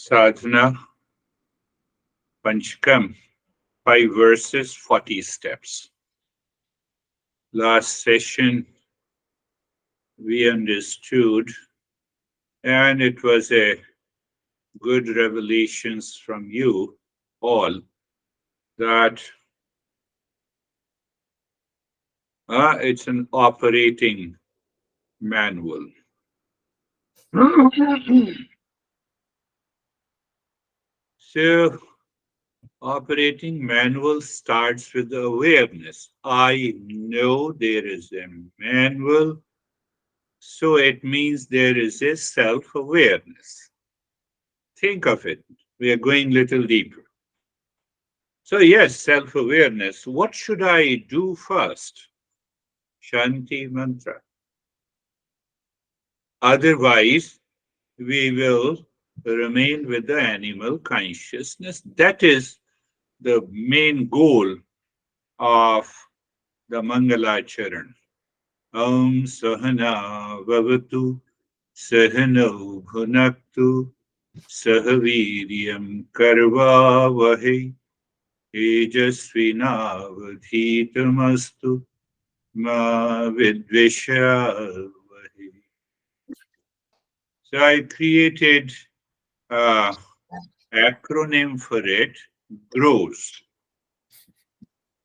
Sadhana Panchkam, 5 verses, 40 steps. Last session we understood, and it was a good revelations from you all that it's an operating manual. So, operating manual starts with the awareness. I know there is a manual, so it means there is a self awareness. Think of it. We are going little deeper. So, yes, self awareness. What should I do first? Shanti mantra. Otherwise, we will remain with the animal consciousness. That is the main goal of the Mangala Charan. Om Sahana Vavatu Sahano Bhunaktu Sahaviryam Karva Vahe Tejasvinavadhitamastu Ma Vidvishavahe. So I created an acronym for it, GROWS.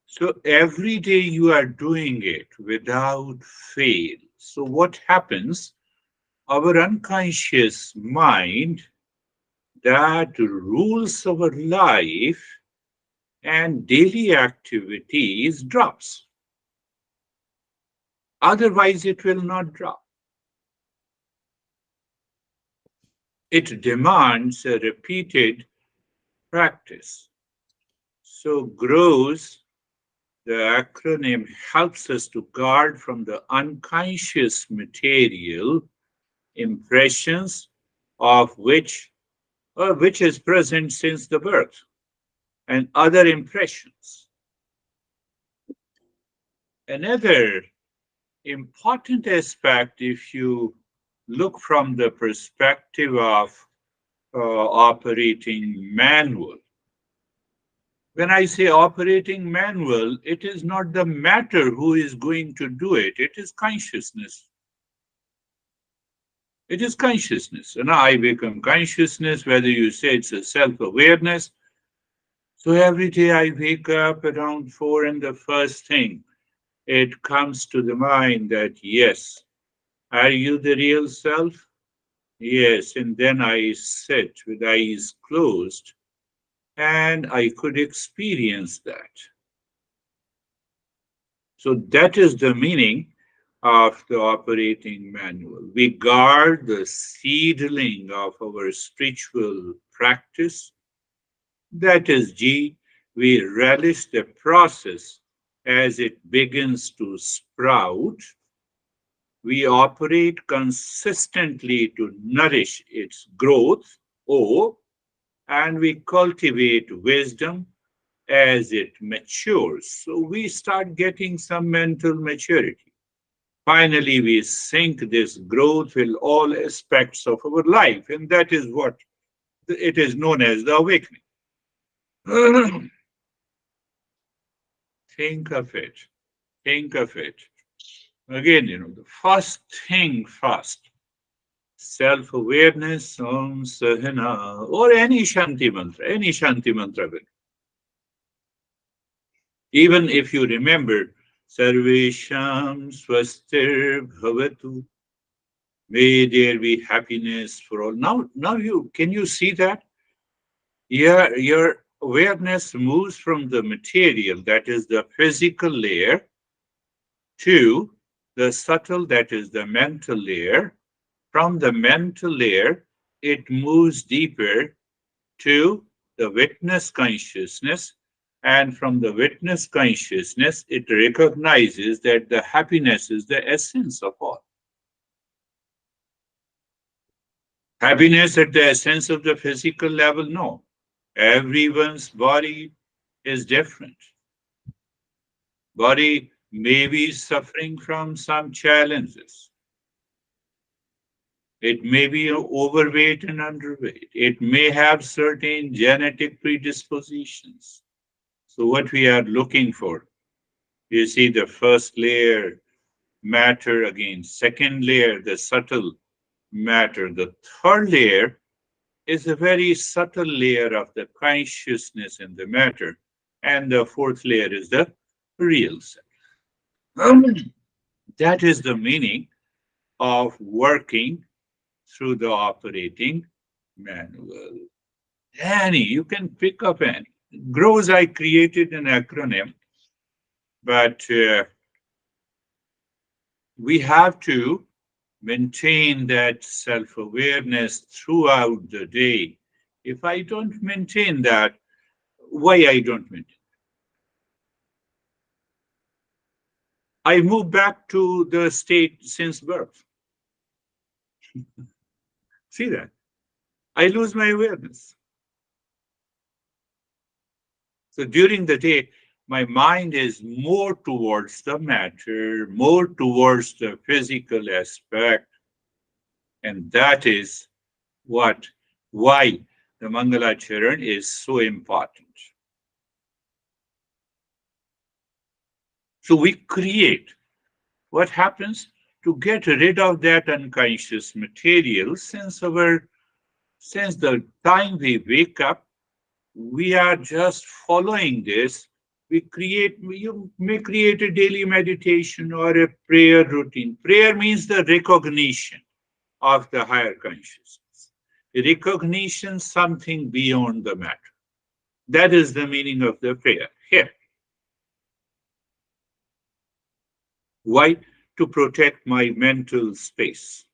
So every day you are doing it without fail. So what happens? Our unconscious mind that rules our life and daily activities drops. Otherwise, it will not drop. It demands a repeated practice. So, GROWS, the acronym, helps us to guard from the unconscious material impressions of which is present since the birth, and other impressions. Another important aspect, if you look from the perspective of operating manual. When I say operating manual, it is not the matter who is going to do it, it is consciousness. It is consciousness. And I become consciousness, whether you say it's a self awareness. So every day I wake up around 4, and the first thing it comes to the mind that, yes, are you the real self? Yes. And then I sit with eyes closed and I could experience that. So that is the meaning of the operating manual. We guard the seedling of our spiritual practice. That is G. We relish the process as it begins to sprout. We operate consistently to nourish its growth, O, and we cultivate wisdom as it matures. So we start getting some mental maturity. Finally, we sync this growth with all aspects of our life, and that is what it is known as the awakening. Think of it. Think of it. Again, the first thing first, self awareness, Om Sahana, or any Shanti mantra will. Even if you remember, Sarvesham Swastir Bhavatu, may there be happiness for all. Now you can you see that? Your awareness moves from the material, that is the physical layer, to the subtle, that is the mental layer. From the mental layer, it moves deeper to the witness consciousness. And from the witness consciousness, it recognizes that the happiness is the essence of all. Happiness at the essence of the physical level? No. Everyone's body is different. Body may be suffering from some challenges. It may be overweight and underweight. It may have certain genetic predispositions. So, what we are looking for, you see the first layer, matter again, second layer, the subtle matter, the third layer is a very subtle layer of the consciousness in the matter, and the fourth layer is the real self. That is the meaning of working through the operating manual. Any, you can pick up any. Grows, I created an acronym, but we have to maintain that self awareness throughout the day. If I don't maintain that, why I don't maintain? I move back to the state since birth. See that? I lose my awareness. So during the day, my mind is more towards the matter, more towards the physical aspect, and that is what why the Mangalacharan is so important. So we create what happens to get rid of that unconscious material since the time we wake up, we are just following this. You may create a daily meditation or a prayer routine. Prayer means the recognition of the higher consciousness, recognition something beyond the matter. That is the meaning of the prayer here. Why? To protect my mental space.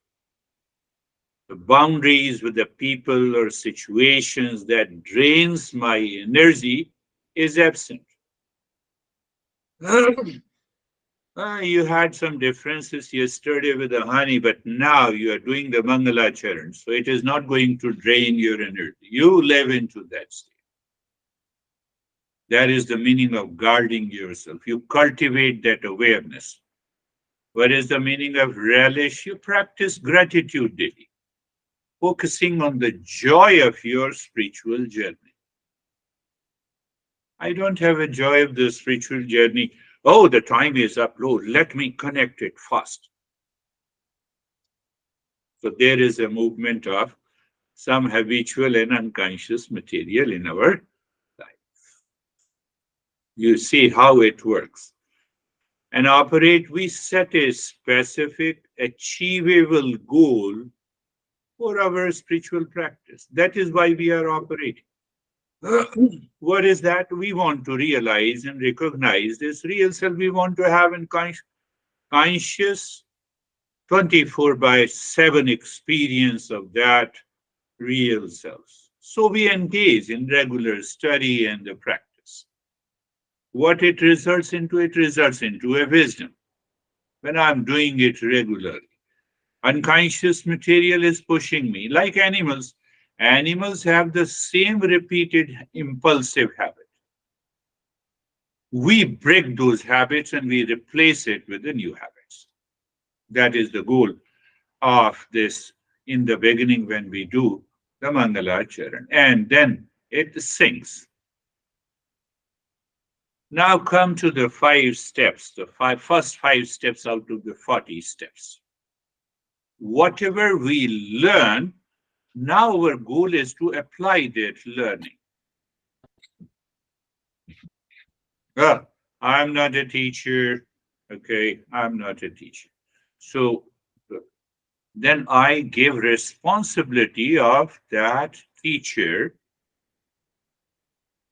The boundaries with the people or situations that drains my energy is absent. You had some differences yesterday with the honey, but now you are doing the Mangalacharan, so it is not going to drain your energy. You live into that state. That is the meaning of guarding yourself. You cultivate that awareness. What is the meaning of relish? You practice gratitude daily, focusing on the joy of your spiritual journey. I don't have a joy of the spiritual journey. Oh, the time is up. Lord, let me connect it fast. So there is a movement of some habitual and unconscious material in our life. You see how it works. And operate, we set a specific, achievable goal for our spiritual practice. That is why we are operating. What is that? We want to realize and recognize this real self. We want to have a conscious 24 by 7 experience of that real self. So we engage in regular study and the practice. What it results into? It results into a wisdom. When I'm doing it regularly, unconscious material is pushing me. Like animals, animals have the same repeated impulsive habit. We break those habits and we replace it with the new habits. That is the goal of this in the beginning when we do the Mangalacharan. And then it sinks. Now come to the 5 steps, the first 5 steps out of the 40 steps. Whatever we learn, now our goal is to apply that learning. Ah, I'm not a teacher. Okay, I'm not a teacher. So then I give responsibility of that teacher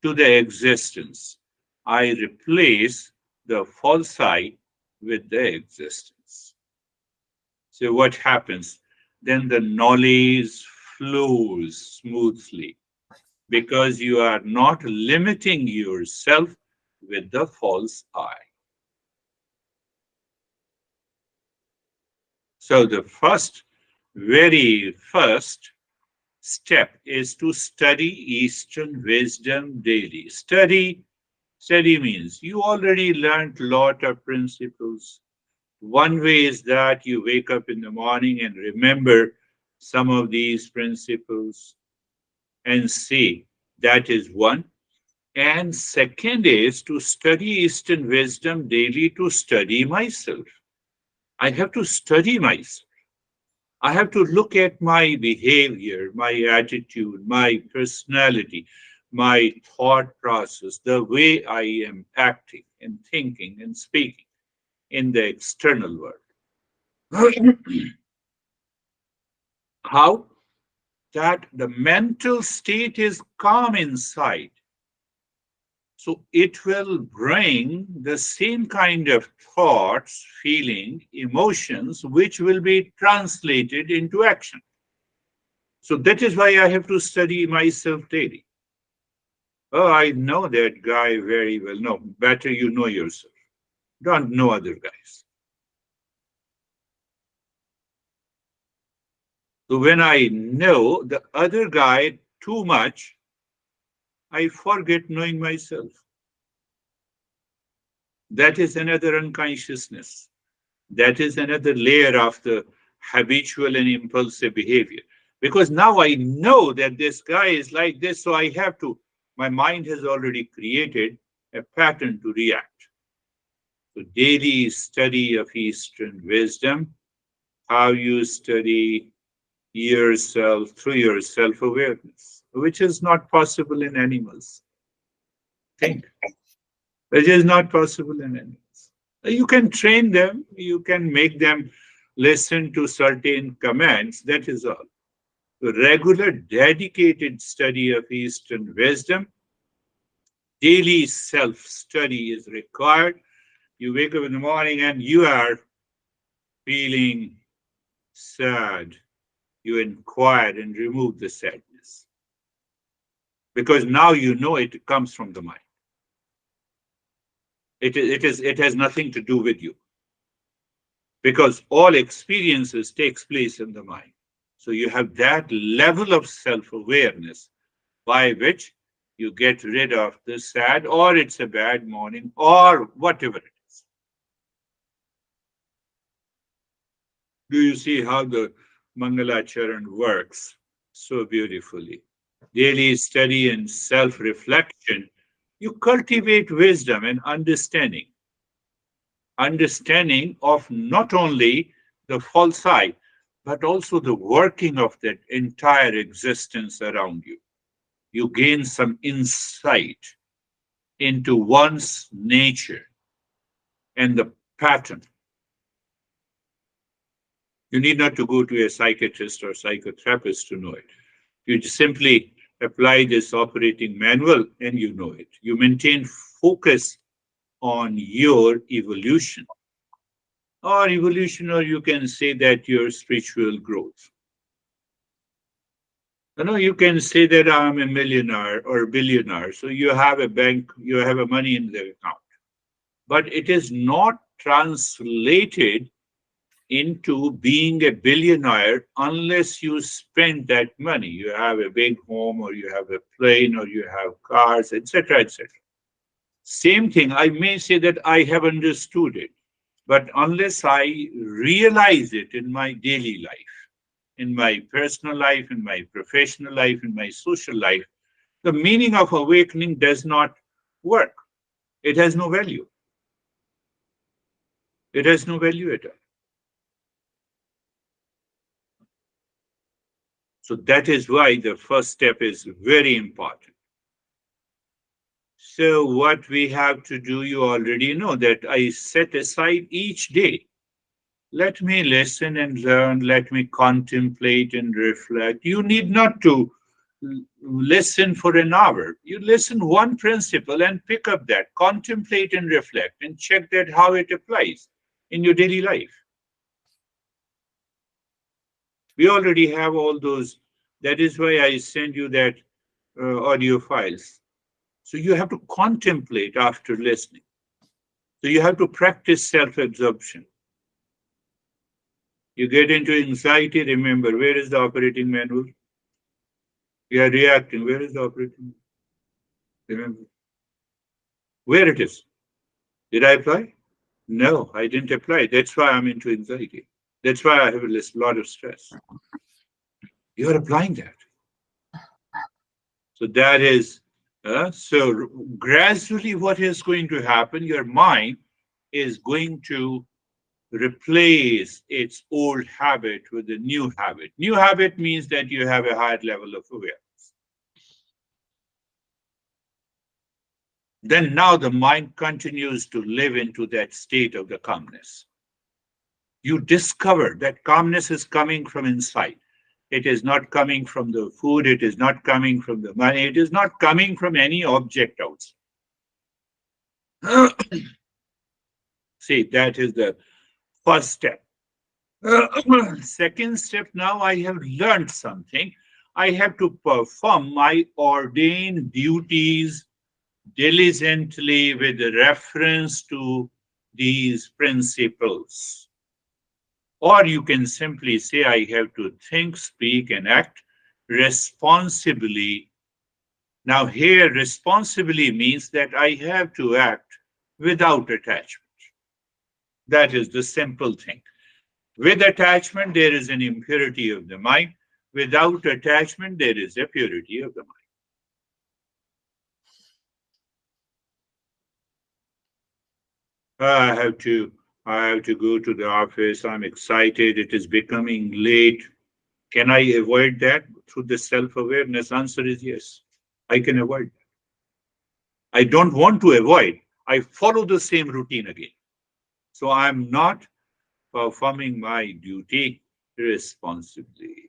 to the existence. I replace the false I with the existence. So what happens? Then the knowledge flows smoothly because you are not limiting yourself with the false I. So the very first step is to study Eastern wisdom daily. Study means you already learned a lot of principles. One way is that you wake up in the morning and remember some of these principles and see. That is one. And second is to study Eastern wisdom daily, to study myself. I have to study myself. I have to look at my behavior, my attitude, my personality, my thought process, the way I am acting and thinking and speaking in the external world. How? That the mental state is calm inside. So it will bring the same kind of thoughts, feeling, emotions, which will be translated into action. So that is why I have to study myself daily. Oh, I know that guy very well. No, better you know yourself. Don't know other guys. So when I know the other guy too much, I forget knowing myself. That is another unconsciousness. That is another layer of the habitual and impulsive behavior. Because now I know that this guy is like this, so I have to, my mind has already created a pattern to react. So, daily study of Eastern wisdom, how you study yourself through your self awareness, which is not possible in animals. Think, which is not possible in animals. You can train them, you can make them listen to certain commands, that is all. Regular, dedicated study of Eastern wisdom, daily self study is required. You wake up in the morning and you are feeling sad. You inquire and remove the sadness because now you know it comes from the mind. It has nothing to do with you because all experiences takes place in the mind. So you have that level of self-awareness by which you get rid of the sad, or it's a bad morning, or whatever it is. Do you see how the Mangalacharan works so beautifully? Daily study and self reflection, you cultivate wisdom and understanding of not only the false I, but also the working of that entire existence around you. You gain some insight into one's nature and the pattern. You need not to go to a psychiatrist or psychotherapist to know it. You just simply apply this operating manual and you know it. You maintain focus on your evolution, or you can say that your spiritual growth. You can say that I'm a millionaire or billionaire. So you have a bank, you have a money in the account, but it is not translated into being a billionaire unless you spend that money. You have a big home, or you have a plane, or you have cars, etc., etc. Same thing, I may say that I have understood it, but unless I realize it in my daily life, in my personal life, in my professional life, in my social life, the meaning of awakening does not work. It has no value. It has no value at all. So that is why the first step is very important. So, what we have to do, you already know that I set aside each day. Let me listen and learn. Let me contemplate and reflect. You need not to listen for an hour. You listen one principle and pick up that, contemplate and reflect, and check that how it applies in your daily life. We already have all those. That is why I send you that audio files. So you have to contemplate after listening. So you have to practice self absorption. You get into anxiety, remember, where is the operating manual? You are reacting. Where is the operating? Remember where it is. Did I apply? No, I didn't apply. That's why I'm into anxiety. That's why I have a lot of stress. You are applying that. So that is, so gradually what is going to happen, your mind is going to replace its old habit with a new habit. New habit means that you have a higher level of awareness. Then now the mind continues to live into that state of the calmness. You discover that calmness is coming from inside. It is not coming from the food, it is not coming from the money, it is not coming from any object outside. See, that is the first step. Second step, now I have learned something. I have to perform my ordained duties diligently with reference to these principles. Or you can simply say, I have to think, speak, and act responsibly. Now, here, responsibly means that I have to act without attachment. That is the simple thing. With attachment, there is an impurity of the mind. Without attachment, there is a purity of the mind. I have to I have to go to the office. I'm excited. It is becoming late. Can I avoid that through the self-awareness? Answer is yes. I can avoid that. I don't want to avoid. I follow the same routine again. So I'm not performing my duty responsibly.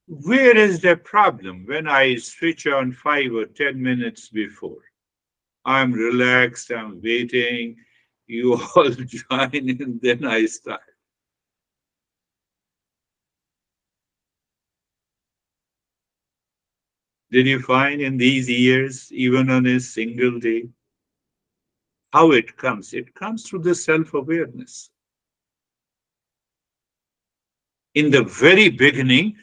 Where is the problem when I switch on 5 or 10 minutes before? I'm relaxed, I'm waiting, you all join in, then I start. Did you find in these years, even on a single day, how it comes? It comes through the self awareness. In the very beginning,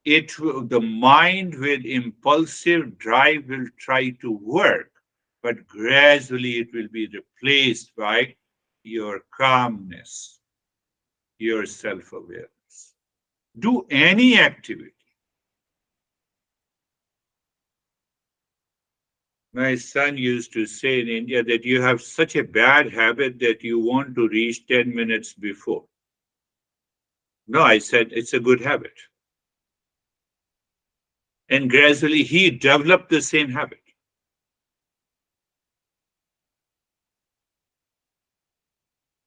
the mind with impulsive drive will try to work, but gradually it will be replaced by your calmness, your self awareness. Do any activity. My son used to say in India that you have such a bad habit that you want to reach 10 minutes before. No, I said it's a good habit. And gradually he developed the same habit.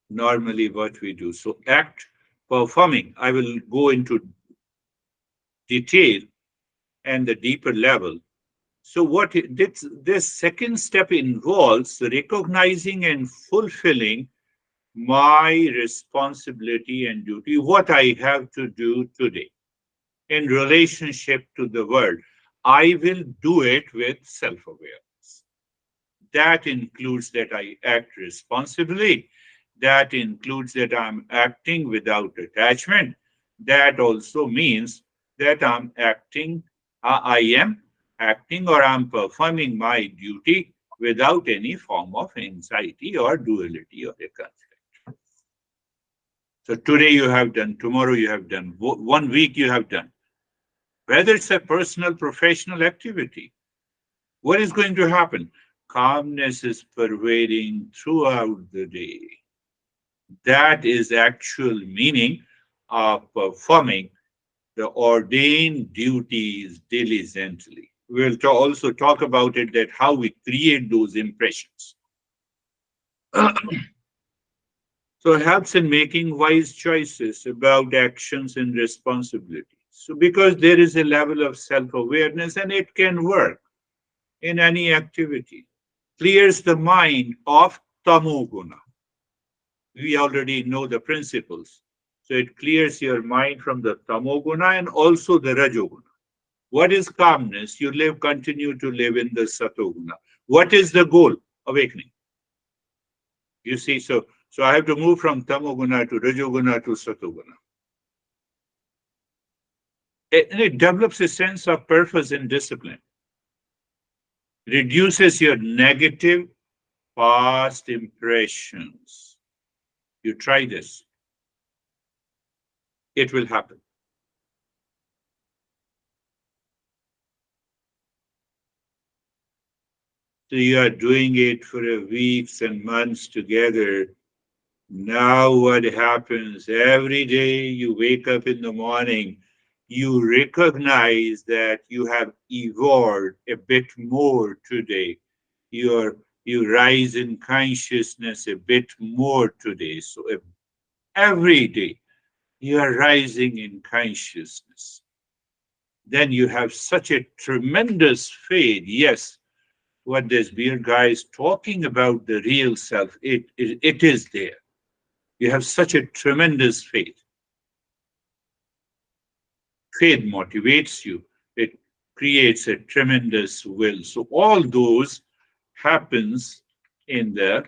Normally, what we do. So, act performing. I will go into detail and the deeper level. So, this second step involves recognizing and fulfilling my responsibility and duty, what I have to do today in relationship to the world. I will do it with self awareness. That includes that I act responsibly. That includes that I'm acting without attachment. That also means that I am acting or I'm performing my duty without any form of anxiety or duality or a conflict. So today you have done, tomorrow you have done, 1 week you have done. Whether it's a personal, professional activity, what is going to happen? Calmness is pervading throughout the day. That is actual meaning of performing the ordained duties diligently. We'll also talk about it, that how we create those impressions. So it helps in making wise choices about actions and responsibilities. So because there is a level of self-awareness and it can work in any activity, clears the mind of tamoguna. We already know the principles. So it clears your mind from the tamoguna and also the rajoguna. What is calmness? You continue to live in the satoguna. What is the goal? Awakening. You see, so I have to move from tamoguna to rajoguna to satoguna. And it develops a sense of purpose and discipline. Reduces your negative past impressions. You try this. it will happen. So you are doing it for weeks and months together. Now what happens? Every day you wake up in the morning, you recognize that you have evolved a bit more today. You rise in consciousness a bit more today. So every day you are rising in consciousness. Then you have such a tremendous faith. Yes, what this beer guy is talking about, the real self, it is there. You have such a tremendous faith. Faith motivates you. It creates a tremendous will. So all those happens in the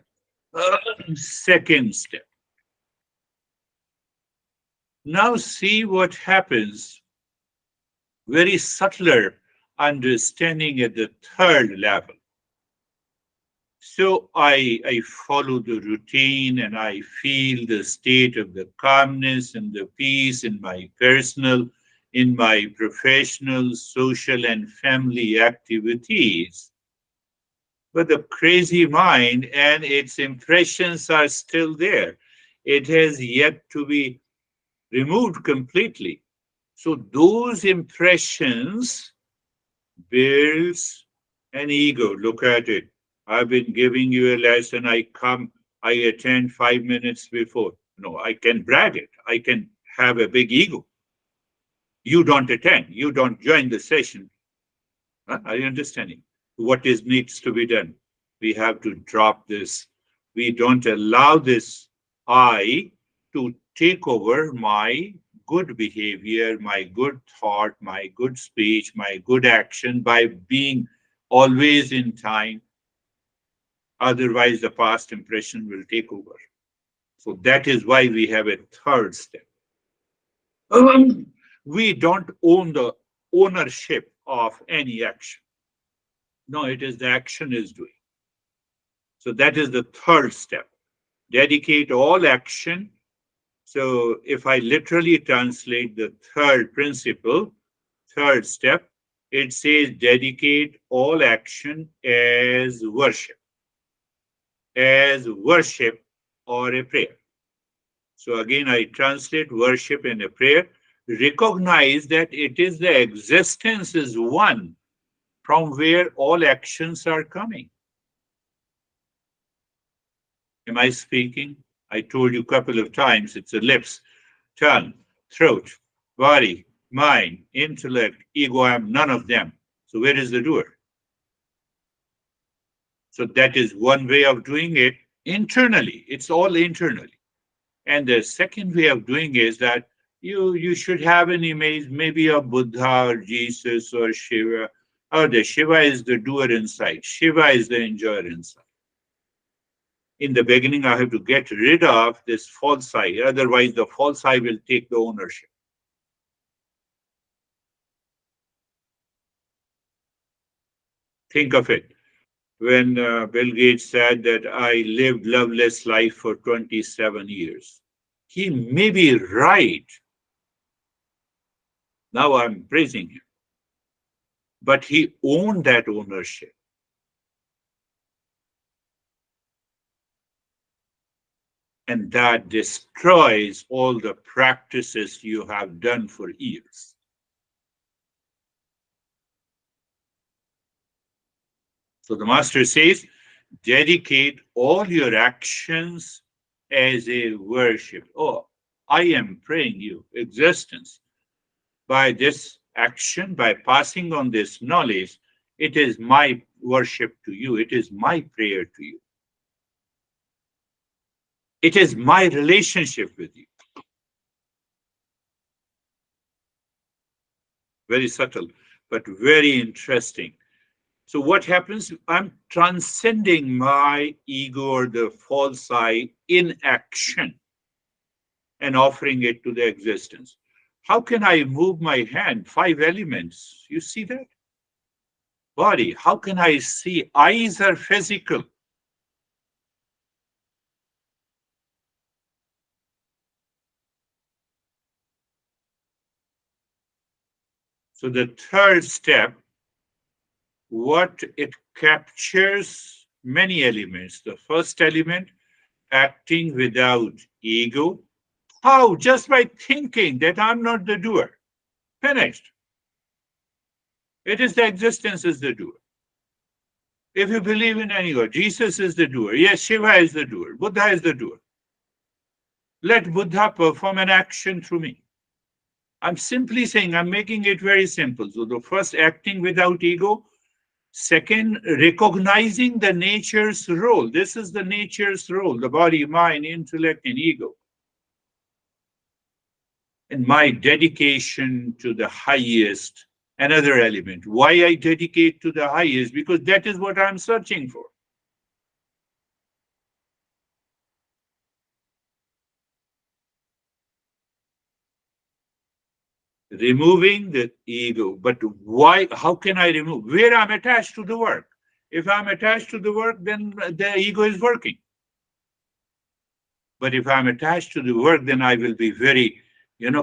second step. Now see what happens. Very subtler understanding at the third level. So I follow the routine and I feel the state of the calmness and the peace in my personal, in my professional, social, and family activities. But the crazy mind and its impressions are still there. It has yet to be removed completely. So those impressions builds an ego. Look at it. I've been giving you a lesson. I attend 5 minutes before. No, I can brag it. I can have a big ego. You don't attend. You don't join the session. Huh? Are you understanding? What is needs to be done? We have to drop this. We don't allow this I to take over my good behavior, my good thought, my good speech, my good action by being always in time. Otherwise, the past impression will take over. So that is why we have a third step. We don't own the ownership of any action. No, it is the action is doing. So that is the third step. Dedicate all action. So if I literally translate the third principle, third step, it says dedicate all action as worship or a prayer. So again, I translate worship and a prayer. Recognize that it is the existence is one from where all actions are coming. Am I speaking? I told you a couple of times it's the lips, tongue, throat, body, mind, intellect, ego. I'm none of them. So where is the doer? So that is one way of doing it internally. It's all internally. And the second way of doing is that you should have an image, maybe of Buddha or Jesus or Shiva. Oh, the Shiva is the doer inside. Shiva is the enjoyer inside. In the beginning, I have to get rid of this false I. Otherwise, the false I will take the ownership. Think of it. When Bill Gates said that I lived loveless life for 27 years, he may be right. Now I'm praising him. But he owned that ownership. And that destroys all the practices you have done for years. So the master says, dedicate all your actions as a worship. Oh, I am praying you, existence. By this action, by passing on this knowledge, it is my worship to you. It is my prayer to you. It is my relationship with you. Very subtle, but very interesting. So what happens? I'm transcending my ego or the false I in action and offering it to the existence. How can I move my hand? 5 elements. You see that? Body. How can I see? Eyes are physical. So the third step, what it captures many elements. The first element, acting without ego. How? Just by thinking that I'm not the doer. Finished. It is the existence is the doer. If you believe in any God, Jesus is the doer. Yes, Shiva is the doer. Buddha is the doer. Let Buddha perform an action through me. I'm simply saying, I'm making it very simple. So the first, acting without ego. Second, recognizing the nature's role. This is the nature's role, the body, mind, intellect, and ego. And my dedication to the highest, another element. Why I dedicate to the highest? Because that is what I'm searching for. Removing the ego. But why? How can I remove? Where I'm attached to the work. If I'm attached to the work, then the ego is working. But if I'm attached to the work, then I will be very,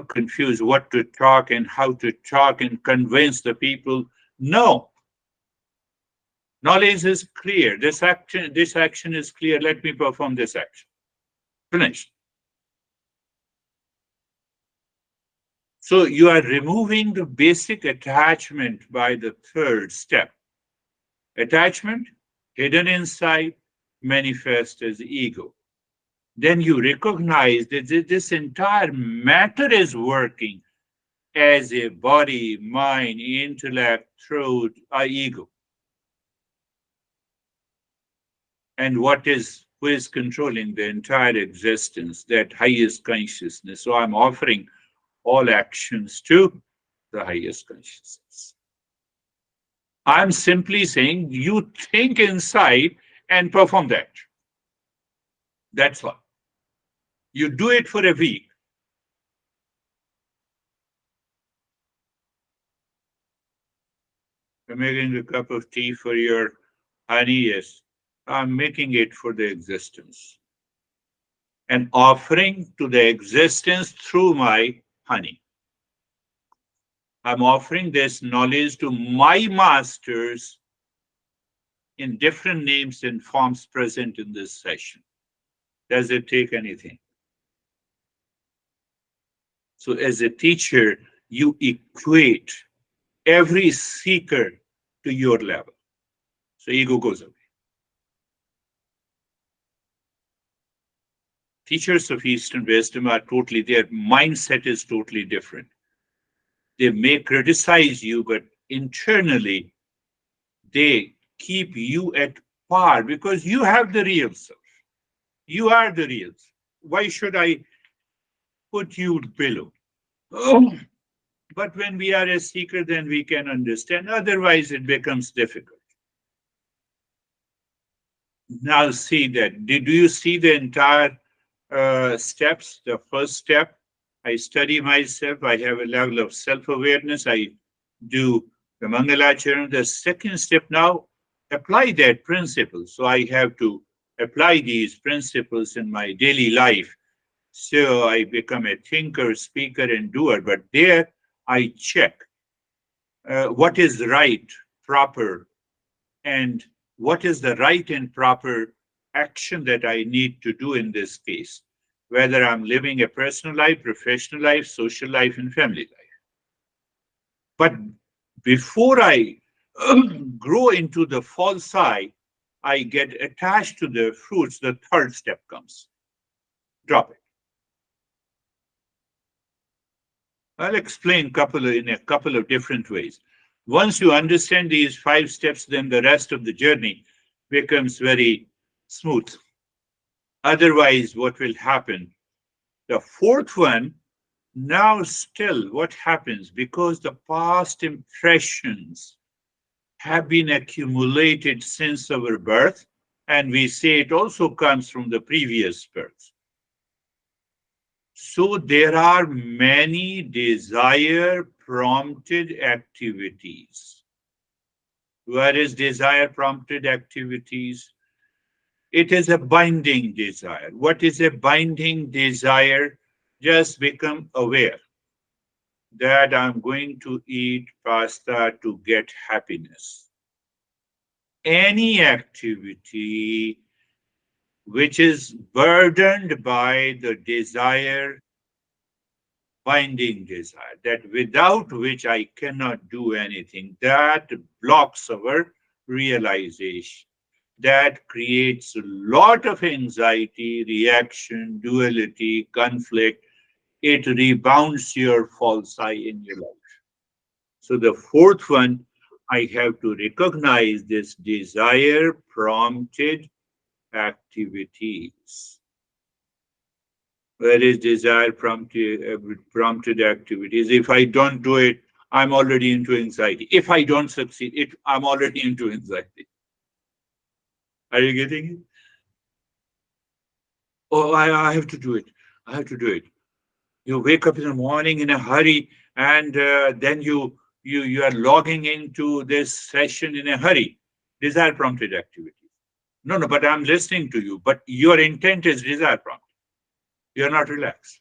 confused what to talk and how to talk and convince the people. No, knowledge is clear. This action is clear. Let me perform this action. Finished. So you are removing the basic attachment by the third step. Attachment, hidden inside, manifest as ego. Then you recognize that this entire matter is working as a body, mind, intellect, through our ego. And who is controlling the entire existence, that highest consciousness. So I'm offering all actions to the highest consciousness. I'm simply saying you think inside and perform that. That's all. You do it for a week. I'm making a cup of tea for your honey. Yes, I'm making it for the existence. And offering to the existence through my honey. I'm offering this knowledge to my masters in different names and forms present in this session. Does it take anything? So as a teacher, you equate every seeker to your level. So ego goes away. Teachers of Eastern wisdom are totally, their mindset is totally different. They may criticize you, but internally, they keep you at par because you have the real self. You are the real self. Why should I put you below? Oh. But when we are a seeker, then we can understand. Otherwise, it becomes difficult. Now, see that. Do you see the entire steps? The first step, I study myself. I have a level of self-awareness. I do the Mangalacharan. The second step now, apply that principle. So I have to apply these principles in my daily life. So I become a thinker, speaker, and doer. But there I check what is right, proper, and what is the right and proper action that I need to do in this case, whether I'm living a personal life, professional life, social life, and family life. But before I grow into the false I get attached to the fruits. The third step comes. Drop it. I'll explain in a couple of different ways. Once you understand these 5 steps, then the rest of the journey becomes very smooth. Otherwise, what will happen? The fourth one, now still what happens? Because the past impressions have been accumulated since our birth, and we say it also comes from the previous birth. So there are many desire-prompted activities. Where is desire-prompted activities? It is a binding desire. What is a binding desire? Just become aware. that I'm going to eat pasta to get happiness. Any activity which is burdened by the desire, binding desire, that without which I cannot do anything, that blocks our realization. That creates a lot of anxiety, reaction, duality, conflict. It rebounds your false I in your life. So the fourth one, I have to recognize this desire prompted activities. Where is desire prompted activities? If I don't do it, I'm already into anxiety. If I don't succeed, I'm already into anxiety. Are you getting it? Oh, I have to do it. I have to do it. You wake up in the morning in a hurry, and then you are logging into this session in a hurry. Desire prompted activity. No, no, but I'm listening to you. But your intent is desire prompted. You're not relaxed.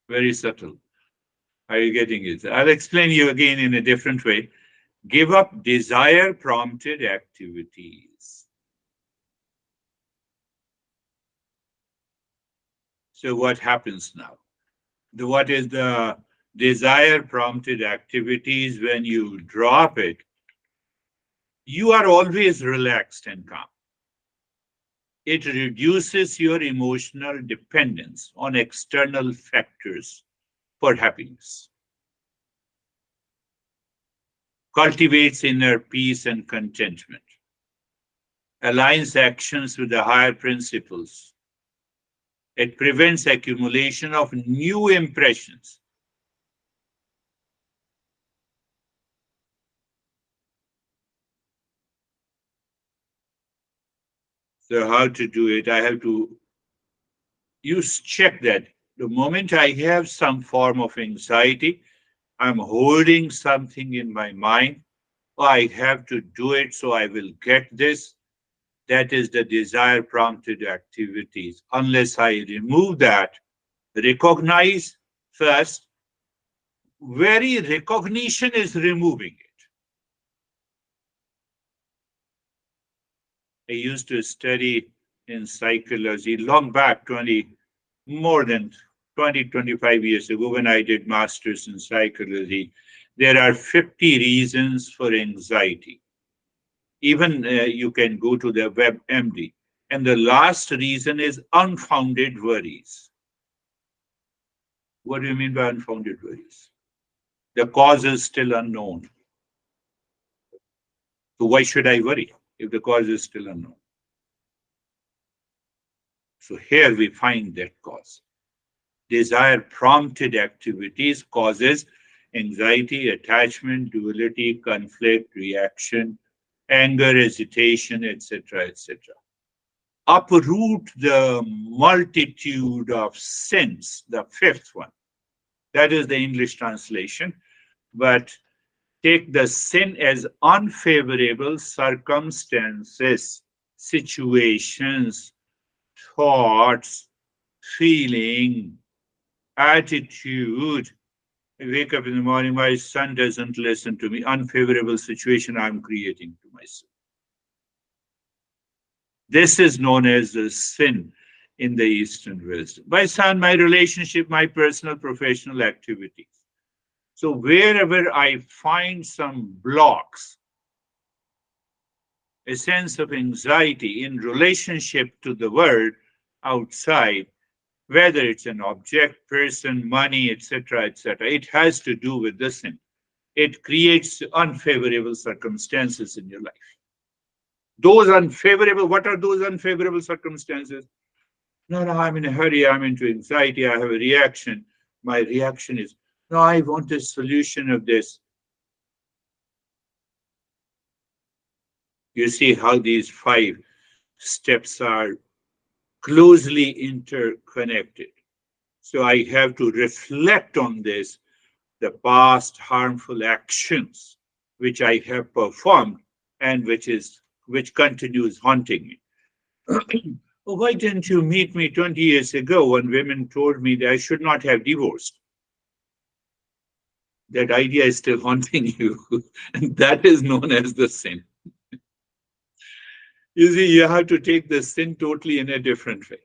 Very subtle. Are you getting it? I'll explain you again in a different way. Give up desire prompted activities. So what happens now? What is the desire prompted activities? When you drop it, you are always relaxed and calm. It reduces your emotional dependence on external factors for happiness, cultivates inner peace and contentment, aligns actions with the higher principles. It prevents accumulation of new impressions. So how to do it? I have to check that. The moment I have some form of anxiety, I'm holding something in my mind. Oh, I have to do it, so I will get this. That is the desire prompted activities. Unless I remove that, recognize first, very recognition is removing it. I used to study in psychology long back, more than 20, 25 years ago, when I did masters in psychology. There are 50 reasons for anxiety. Even you can go to the WebMD. And the last reason is unfounded worries. What do you mean by unfounded worries? The cause is still unknown. So why should I worry if the cause is still unknown? So here we find that cause. Desire prompted activities causes anxiety, attachment, duality, conflict, reaction, anger, hesitation, etc., etc. Uproot the multitude of sins, the fifth one. That is the English translation. But take the sin as unfavorable circumstances, situations, thoughts, feeling, attitude. I wake up in the morning, my son doesn't listen to me. Unfavorable situation I'm creating to myself. This is known as the sin in the Eastern wisdom. My son, my relationship, my personal, professional activities. So wherever I find some blocks, a sense of anxiety in relationship to the world outside, whether it's an object, person, money, etc., it has to do with the sin. It creates unfavorable circumstances in your life. Those unfavorable, what are those unfavorable circumstances? No, no, I'm in a hurry, I'm into anxiety, I have a reaction. My reaction is, no, I want a solution of this. You see how these 5 steps are closely interconnected. So I have to reflect on this, the past harmful actions which I have performed and which continues haunting me. Oh, why didn't you meet me 20 years ago when women told me that I should not have divorced? That idea is still haunting you. And that is known as the sin. You see, you have to take the sin totally in a different way.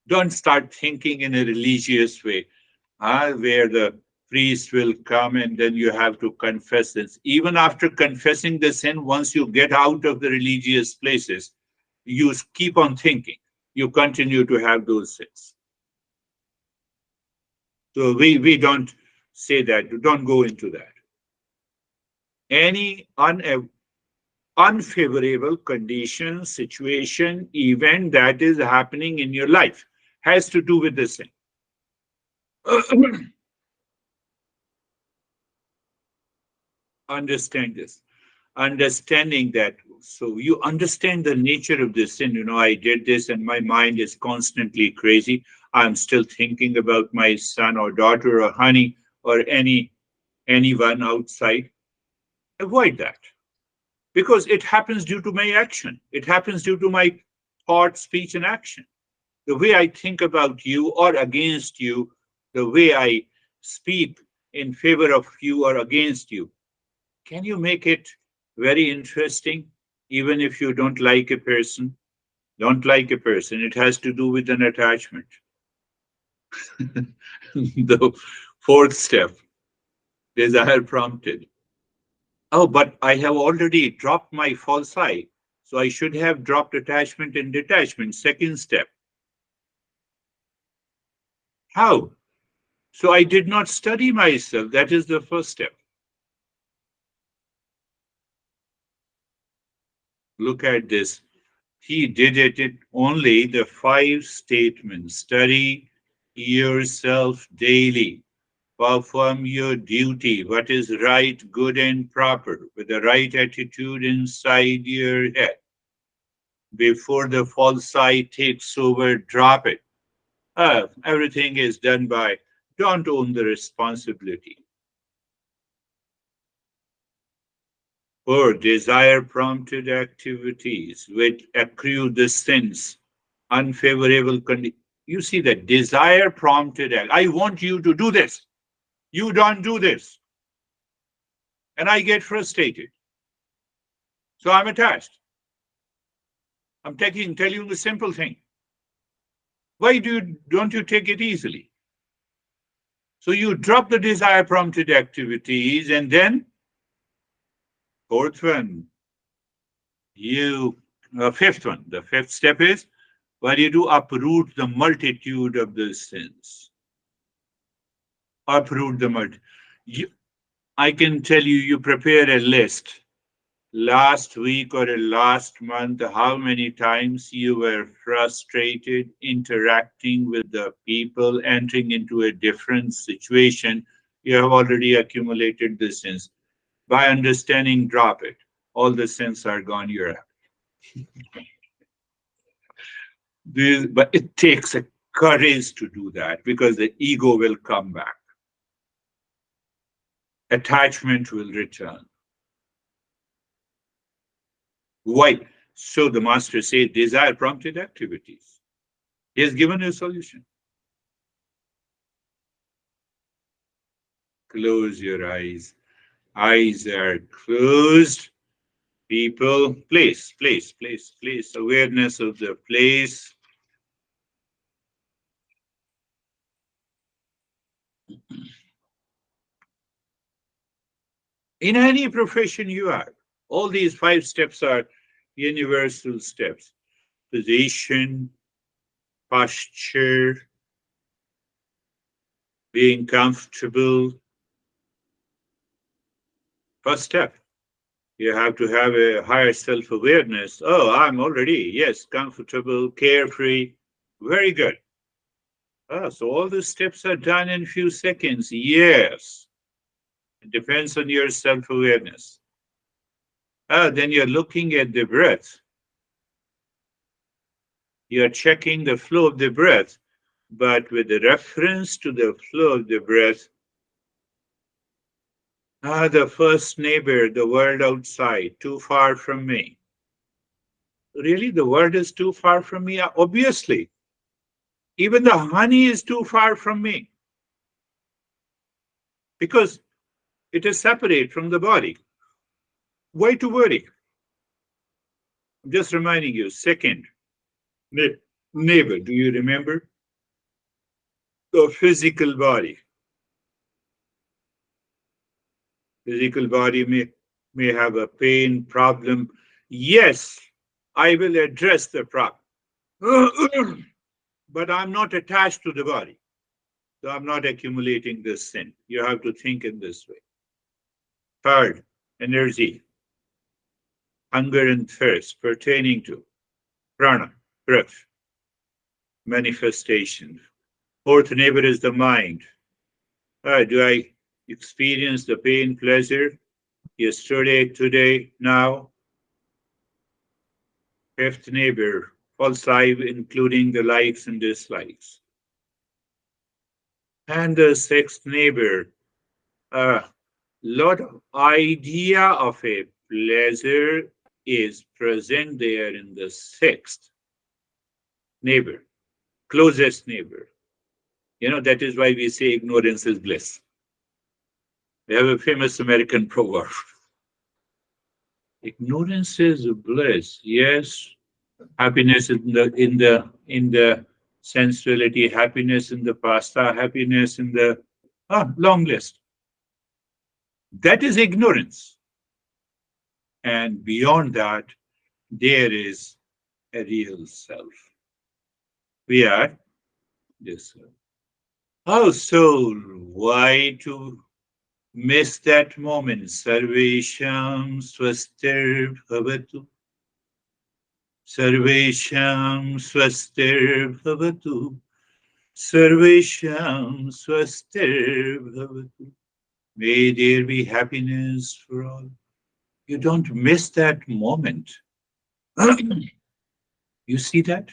Don't start thinking in a religious way, where the priest will come and then you have to confess this. Even after confessing the sin, once you get out of the religious places, you keep on thinking. You continue to have those sins. So we don't say that. Don't go into that. Any unfavorable condition, situation, event that is happening in your life has to do with the sin. Understand this. Understanding that. So you understand the nature of this sin. I did this and my mind is constantly crazy. I'm still thinking about my son or daughter or honey or anyone outside. Avoid that because it happens due to my action. It happens due to my thought, speech, and action. The way I think about you or against you, the way I speak in favor of you or against you. Can you make it very interesting, even if you don't like a person? Don't like a person. It has to do with an attachment. The fourth step, desire prompted. Oh, but I have already dropped my false I. So I should have dropped attachment and detachment. Second step. How? So I did not study myself. That is the first step. Look at this. He did it only the five statements. Study yourself daily. Perform your duty, what is right, good, and proper, with the right attitude inside your head. Before the false I takes over, drop it. Everything is done by, don't own the responsibility. Or desire prompted activities which accrue the sins, unfavorable conditions. You see that desire prompted act. I want you to do this. You don't do this. And I get frustrated. So I'm attached. I'm telling you the simple thing. Why don't you take it easily? So you drop the desire prompted activities and then fourth one, fifth one. The fifth step is where you do uproot the multitude of the sins. Uproot the multitude. I can tell you, you prepare a list last week or last month, how many times you were frustrated interacting with the people, entering into a different situation. You have already accumulated the sins. By understanding, drop it. All the sins are gone. You're out. But it takes a courage to do that because the ego will come back. Attachment will return. Why? So the master said, desire prompted activities. He has given a solution. Close your eyes. Eyes are closed. People, place. Awareness of the place. In any profession you are, all these five steps are universal steps. Position, posture, being comfortable. First step. You have to have a higher self awareness. Oh, I'm already, yes, comfortable, carefree. Very good. So all the steps are done in few seconds. Yes. It depends on your self awareness. Then you're looking at the breath. You're checking the flow of the breath. But with the reference to the flow of the breath, the first neighbor, the world outside, too far from me. Really, the world is too far from me? Obviously, even the honey is too far from me because it is separate from the body. Why to worry? I'm just reminding you. Second, neighbor, do you remember? The physical body. Physical body may have a pain problem. Yes, I will address the problem. But I'm not attached to the body. So I'm not accumulating this sin. You have to think in this way. Third, energy, hunger and thirst pertaining to prana, breath, manifestation. Fourth neighbor is the mind. Do I experience the pain, pleasure yesterday, today, now? Fifth neighbor, false life, including the likes and dislikes. And the sixth neighbor, a lot of idea of a pleasure is present there in the sixth neighbor, closest neighbor. That is why we say ignorance is bliss. We have a famous American proverb. Ignorance is bliss. Yes, happiness in the sensuality, happiness in the pasta, happiness in the long list. That is ignorance. And beyond that, there is a real self. We are this self. Oh, soul, why to miss that moment? Sarvesham swastir bhavatu. Sarvesham swastir bhavatu. Sarvesham swastir bhavatu. May there be happiness for all. You don't miss that moment. You see that?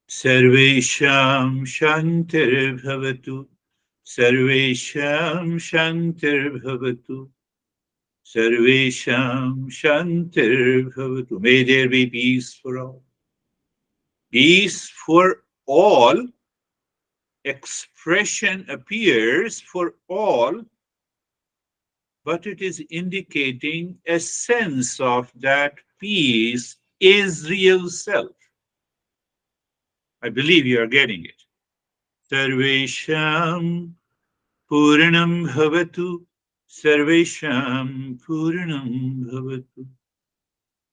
Sarvesham Shantir Bhavatu. Sarvesham Shantir Bhavatu. Sarvesham Shantir Bhavatu. May there be peace for all. Peace for all. Expression appears for all, but it is indicating a sense of that peace is real self. I believe you are getting it. Sarvesham Puranam Bhavatu. Sarvesham Puranam Bhavatu.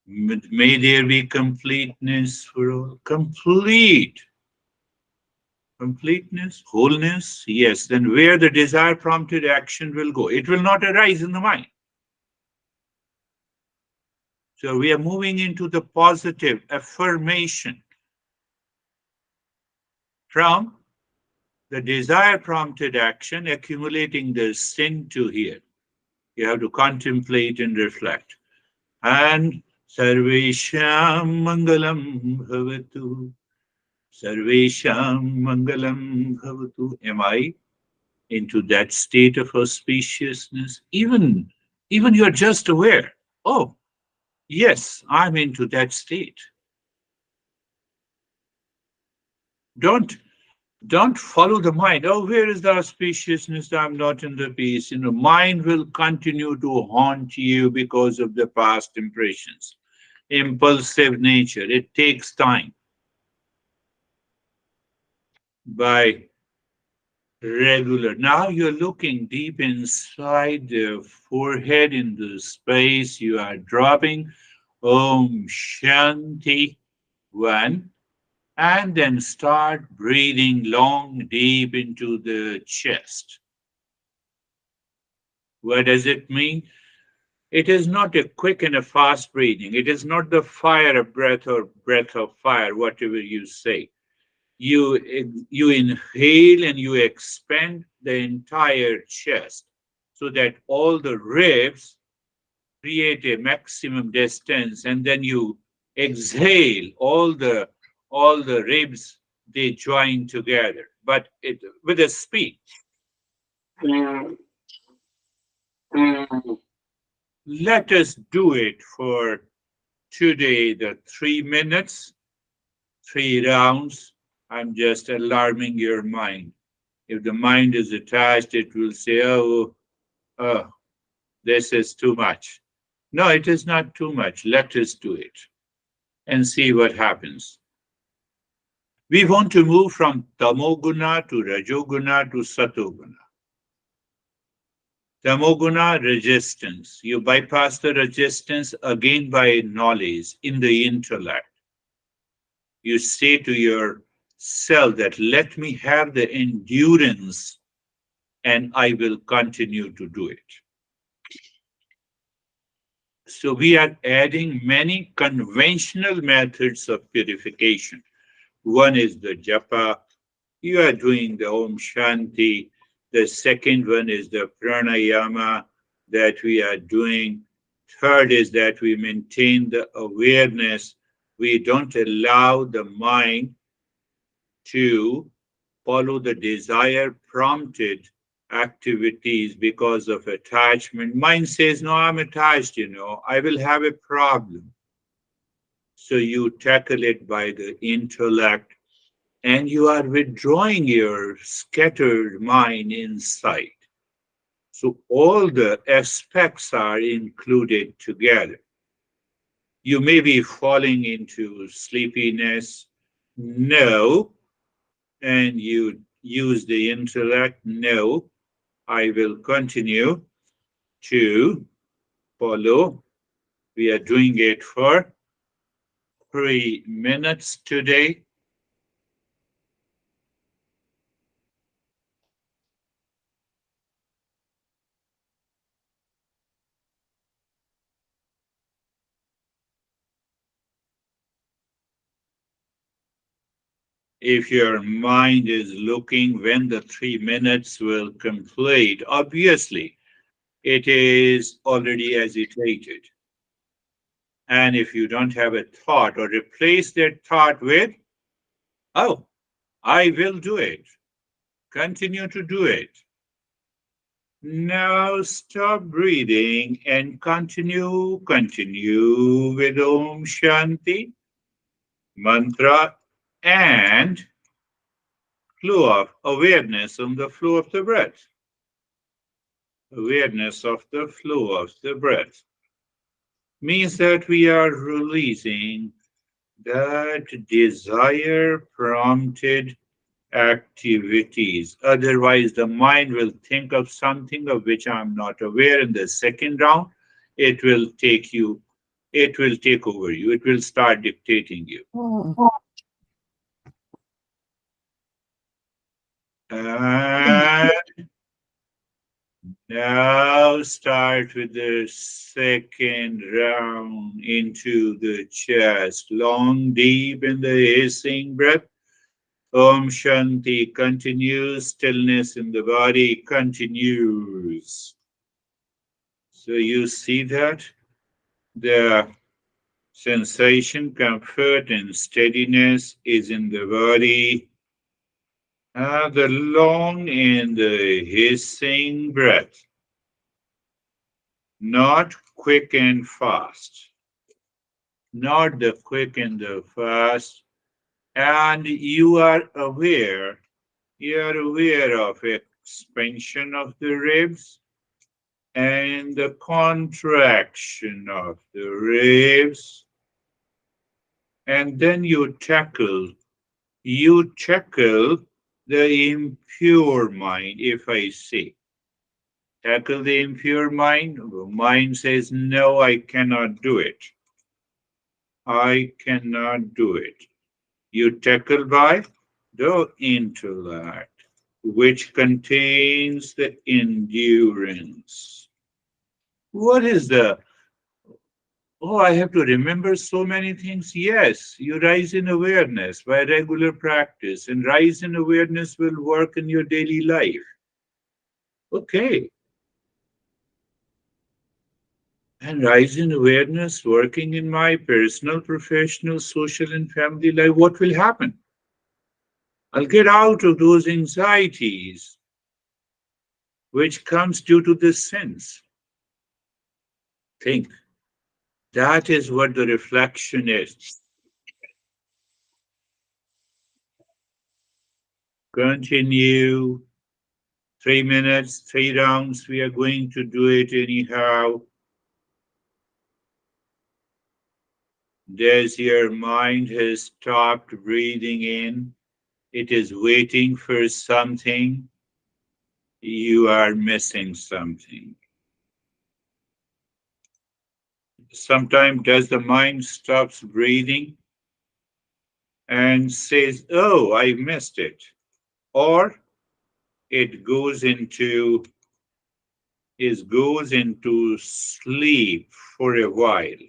May there be completeness for all. Completeness, wholeness, yes. Then where the desire prompted action will go, it will not arise in the mind. So we are moving into the positive affirmation from the desire prompted action, accumulating the sin to here. You have to contemplate and reflect. And Sarvesham Mangalam Bhavatu. Sarvesham Mangalam Bhavatu. Am I into that state of auspiciousness? Even you're just aware. Oh, yes, I'm into that state. Don't don't follow the mind. Oh, where is the auspiciousness? I'm not in the peace. Mind will continue to haunt you because of the past impressions. Impulsive nature. It takes time. By regular. Now you're looking deep inside the forehead in the space you are dropping. Om Shanti 1. And then start breathing long, deep into the chest. What does it mean? It is not a quick and a fast breathing. It is not the fire of breath or breath of fire, whatever you say. You inhale and you expand the entire chest so that all the ribs create a maximum distance, and then you exhale all the ribs, they join together, but it with a speed. Let us do it for Today, the 3 minutes, 3 rounds, I'm just alarming your mind. If the mind is attached, it will say, oh, this is too much. No, it is not too much. Let us do it and see what happens. We want to move from tamoguna to rajoguna to satoguna. Tamoguna, resistance. You bypass the resistance again by knowledge in the intellect. You say to yourself that let me have the endurance and I will continue to do it. So we are adding many conventional methods of purification. One is the japa. You are doing the Om Shanti. The second one is the pranayama that we are doing. Third is that we maintain the awareness. We don't allow the mind to follow the desire prompted activities because of attachment. Mind says, no, I'm attached, I will have a problem. So you tackle it by the intellect and you are withdrawing your scattered mind inside. So all the aspects are included together. You may be falling into sleepiness. No, and you use the intellect. No, I will continue to follow. We are doing it for 3 minutes today. If your mind is looking when the 3 minutes will complete, obviously it is already agitated. And if you don't have a thought or replace that thought with, oh, I will do it, continue to do it. Now stop breathing and continue with Om Shanti mantra and flow of awareness on the flow of the breath. Awareness of the flow of the breath means that we are releasing that desire prompted activities. Otherwise, the mind will think of something of which I'm not aware. In the second round, it will take over you. It will start dictating you. And now start with the second round into the chest. Long, deep in the hissing breath. Om Shanti continues. Stillness in the body continues. So you see that the sensation, comfort, and steadiness is in the body. The long and the hissing breath, not quick and fast, not the quick and the fast. And you are aware of expansion of the ribs and the contraction of the ribs. And then you tackle the impure mind. If I say, tackle the impure mind, the mind says, no, I cannot do it. I cannot do it. You tackle by the intellect, which contains the endurance. What is the Oh, I have to remember so many things. Yes, you rise in awareness by regular practice, and rise in awareness will work in your daily life. Okay. And rise in awareness working in my personal, professional, social, and family life. What will happen? I'll get out of those anxieties which comes due to this sense. Think That is what the reflection is. Continue. 3 minutes, 3 rounds. We are going to do it anyhow. As your mind has stopped breathing in, it is waiting for something. You are missing something. Sometimes does the mind stops breathing and says, "Oh, I missed it," or it goes into sleep for a while.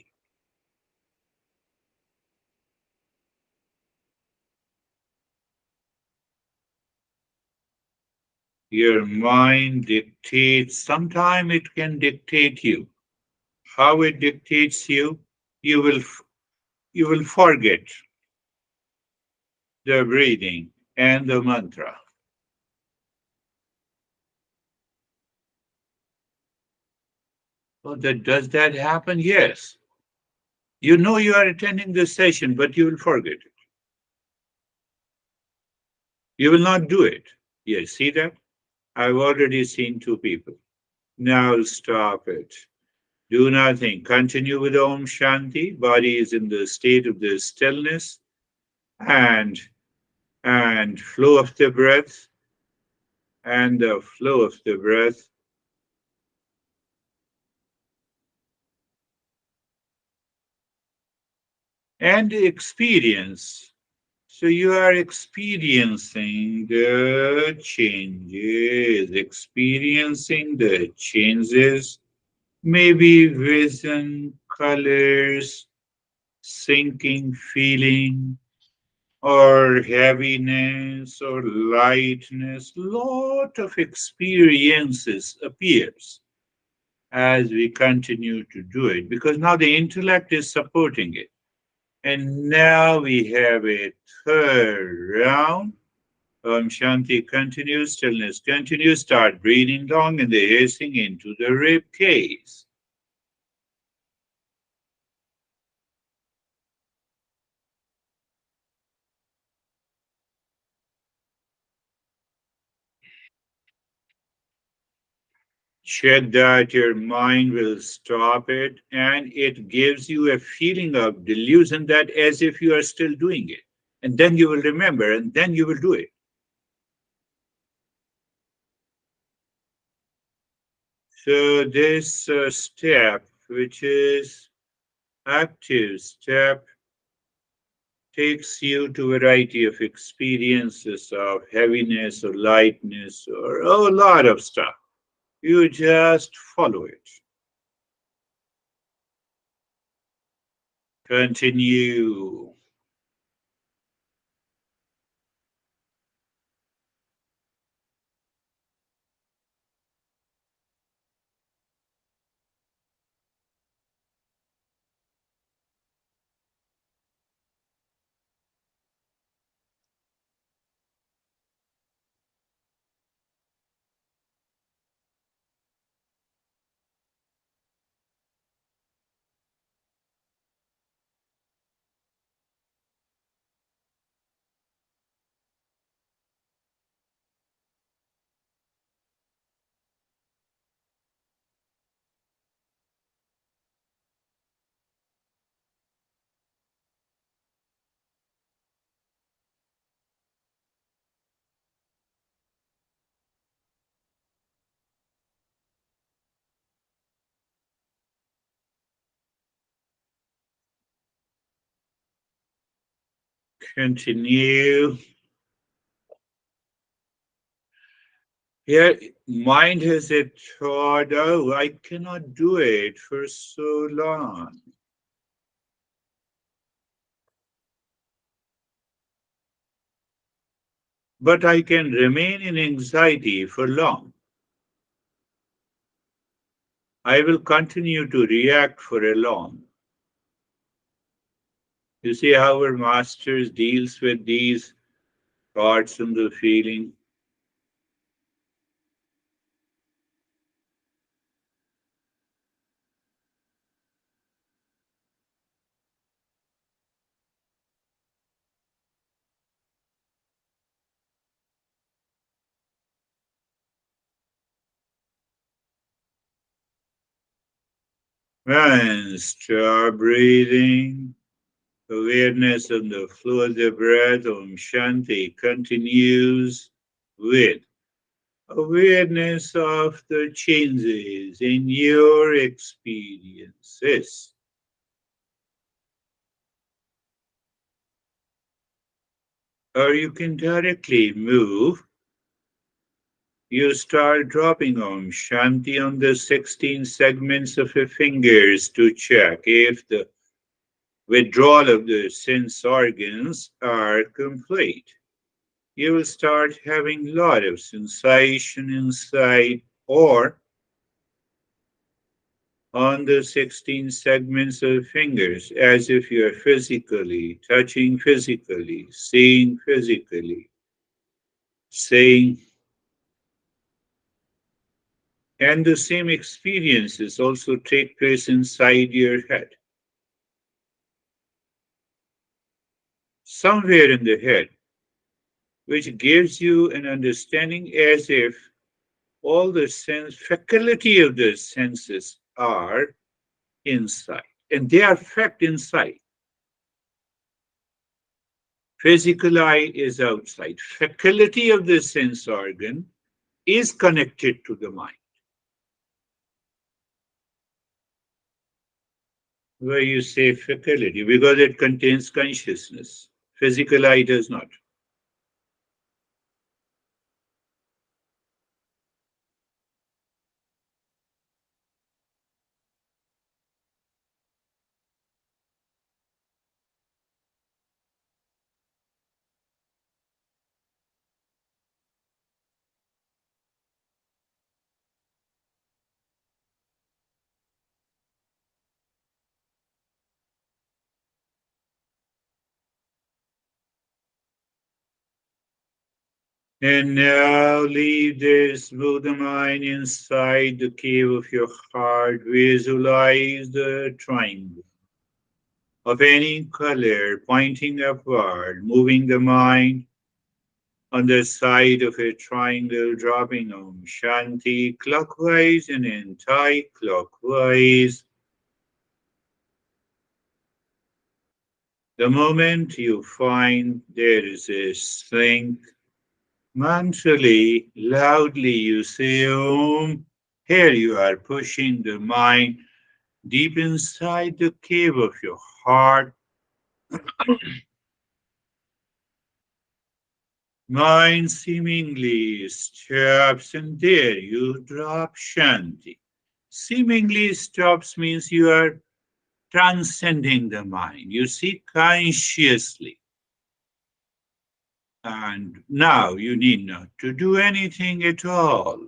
Your mind dictates. Sometimes it can dictate you. How it dictates you, you will you will forget the breathing and the mantra. So does that happen? Yes. You know you are attending this session, but you will forget it. You will not do it. Yes, see that? I've already seen two people. Now stop it. Do nothing. Continue with Om Shanti. Body is in the state of the stillness and flow of the breath and the flow of the breath and experience. So you are experiencing the changes, maybe vision, colors, sinking feeling, or heaviness or lightness. Lot of experiences appears as we continue to do it because now the intellect is supporting it. And now we have a third round. Om Shanti continues, stillness continues. Start breathing long and the hissing into the rib cage. Check that your mind will stop it and it gives you a feeling of delusion that as if you are still doing it. And then you will remember and then you will do it. So this step, which is active step, takes you to a variety of experiences of heaviness or lightness or a lot of stuff. You just follow it. Continue. Continue. Here, mind has a thought, oh, I cannot do it for so long. But I can remain in anxiety for long. I will continue to react for a long. You see how our masters deals with these thoughts and the feeling. And start breathing. Awareness of the flow of the breath, Om Shanti, continues with awareness of the changes in your experiences. Or you can directly move. You start dropping Om Shanti on the 16 segments of your fingers to check if the withdrawal of the sense organs are complete. You will start having a lot of sensation inside or on the 16 segments of fingers, as if you are physically touching physically, seeing physically, saying, and the same experiences also take place inside your head. Somewhere in the head, which gives you an understanding as if all the sense faculty of the senses are inside, and they are fact inside. Physical eye is outside. Faculty of the sense organ is connected to the mind. Why you say faculty? Because it contains consciousness. Physical eye does not. And now leave this Buddha mind inside the cave of your heart. Visualize the triangle of any color pointing upward, moving the mind on the side of a triangle, dropping Om Shanti clockwise and anti-clockwise. The moment you find there is a strength, mantrally, loudly you say Om. Here you are pushing the mind deep inside the cave of your heart. Mind seemingly stops, and there you drop Shanti. Seemingly stops means you are transcending the mind. You see consciously. And now you need not to do anything at all.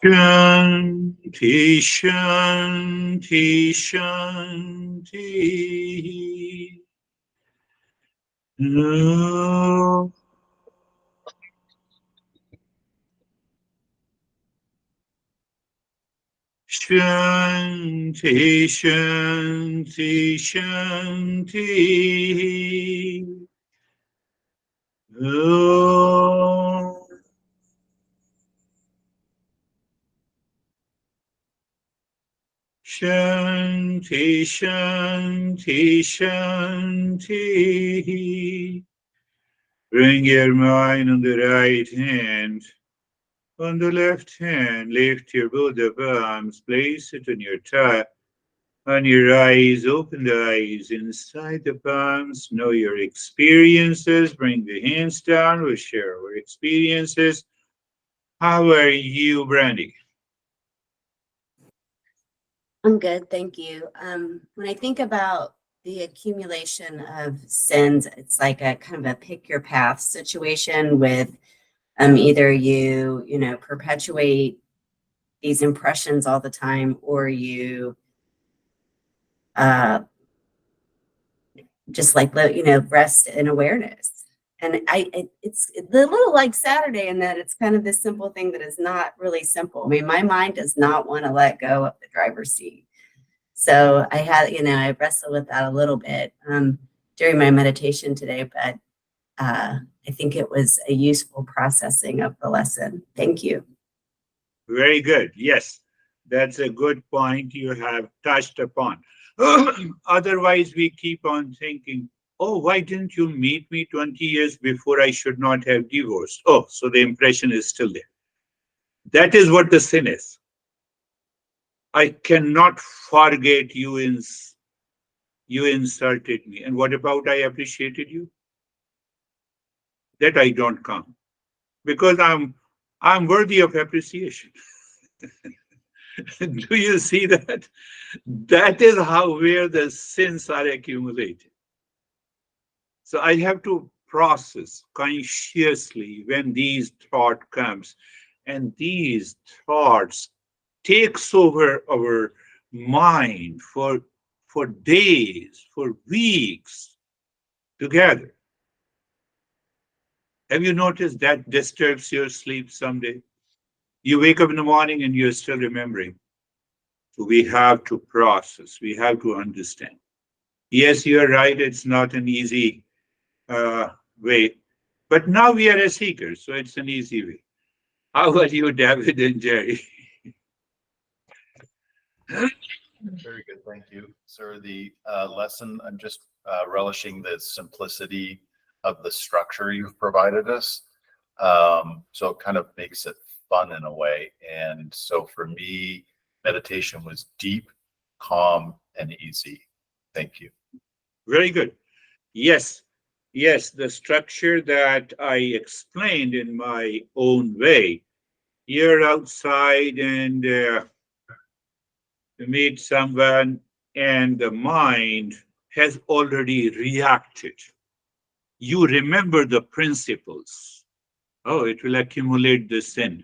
Shanti, Shanti, Shanti. No. Shanti, Shanti, Shanti. Om. Shanti, Shanti, Shanti. Bring your mind on the right hand. On the left hand, lift your both of arms, place it on your thigh. On your eyes, open the eyes inside the palms. Know your experiences. Bring the hands down. We'll share our experiences. How are you, Brandy? I'm good, thank you. When I think about the accumulation of sins, it's like a kind of a pick your path situation with either you perpetuate these impressions all the time, or you uh, just like rest in awareness. And it's a little like Saturday in that it's kind of this simple thing that is not really simple. I mean, my mind does not want to let go of the driver's seat. So I wrestled with that a little bit during my meditation today, but I think it was a useful processing of the lesson. Thank you. Very good. Yes, that's a good point you have touched upon. Otherwise, we keep on thinking, oh, why didn't you meet me 20 years before? I should not have divorced. Oh, so the impression is still there. That is what the sin is. I cannot forget you insulted me. And what about I appreciated you? That I don't count because I'm worthy of appreciation. Do you see that? That is how where the sins are accumulated. So I have to process consciously when these thought comes, and these thoughts takes over our mind for days, for weeks together. Have you noticed that disturbs your sleep someday? You wake up in the morning and you're still remembering. So we have to process, we have to understand. Yes, you're right, it's not an easy way, but now we are a seeker, so it's an easy way. How are you, David and Jerry? Very good, thank you, sir. The lesson, I'm just relishing the simplicity of the structure you've provided us. So it kind of makes it fun in a way. And so for me, meditation was deep, calm, and easy. Thank you. Very good. Yes, yes, the structure that I explained in my own way. You're outside and you meet someone, and the mind has already reacted. You remember the principles. Oh, it will accumulate the sin.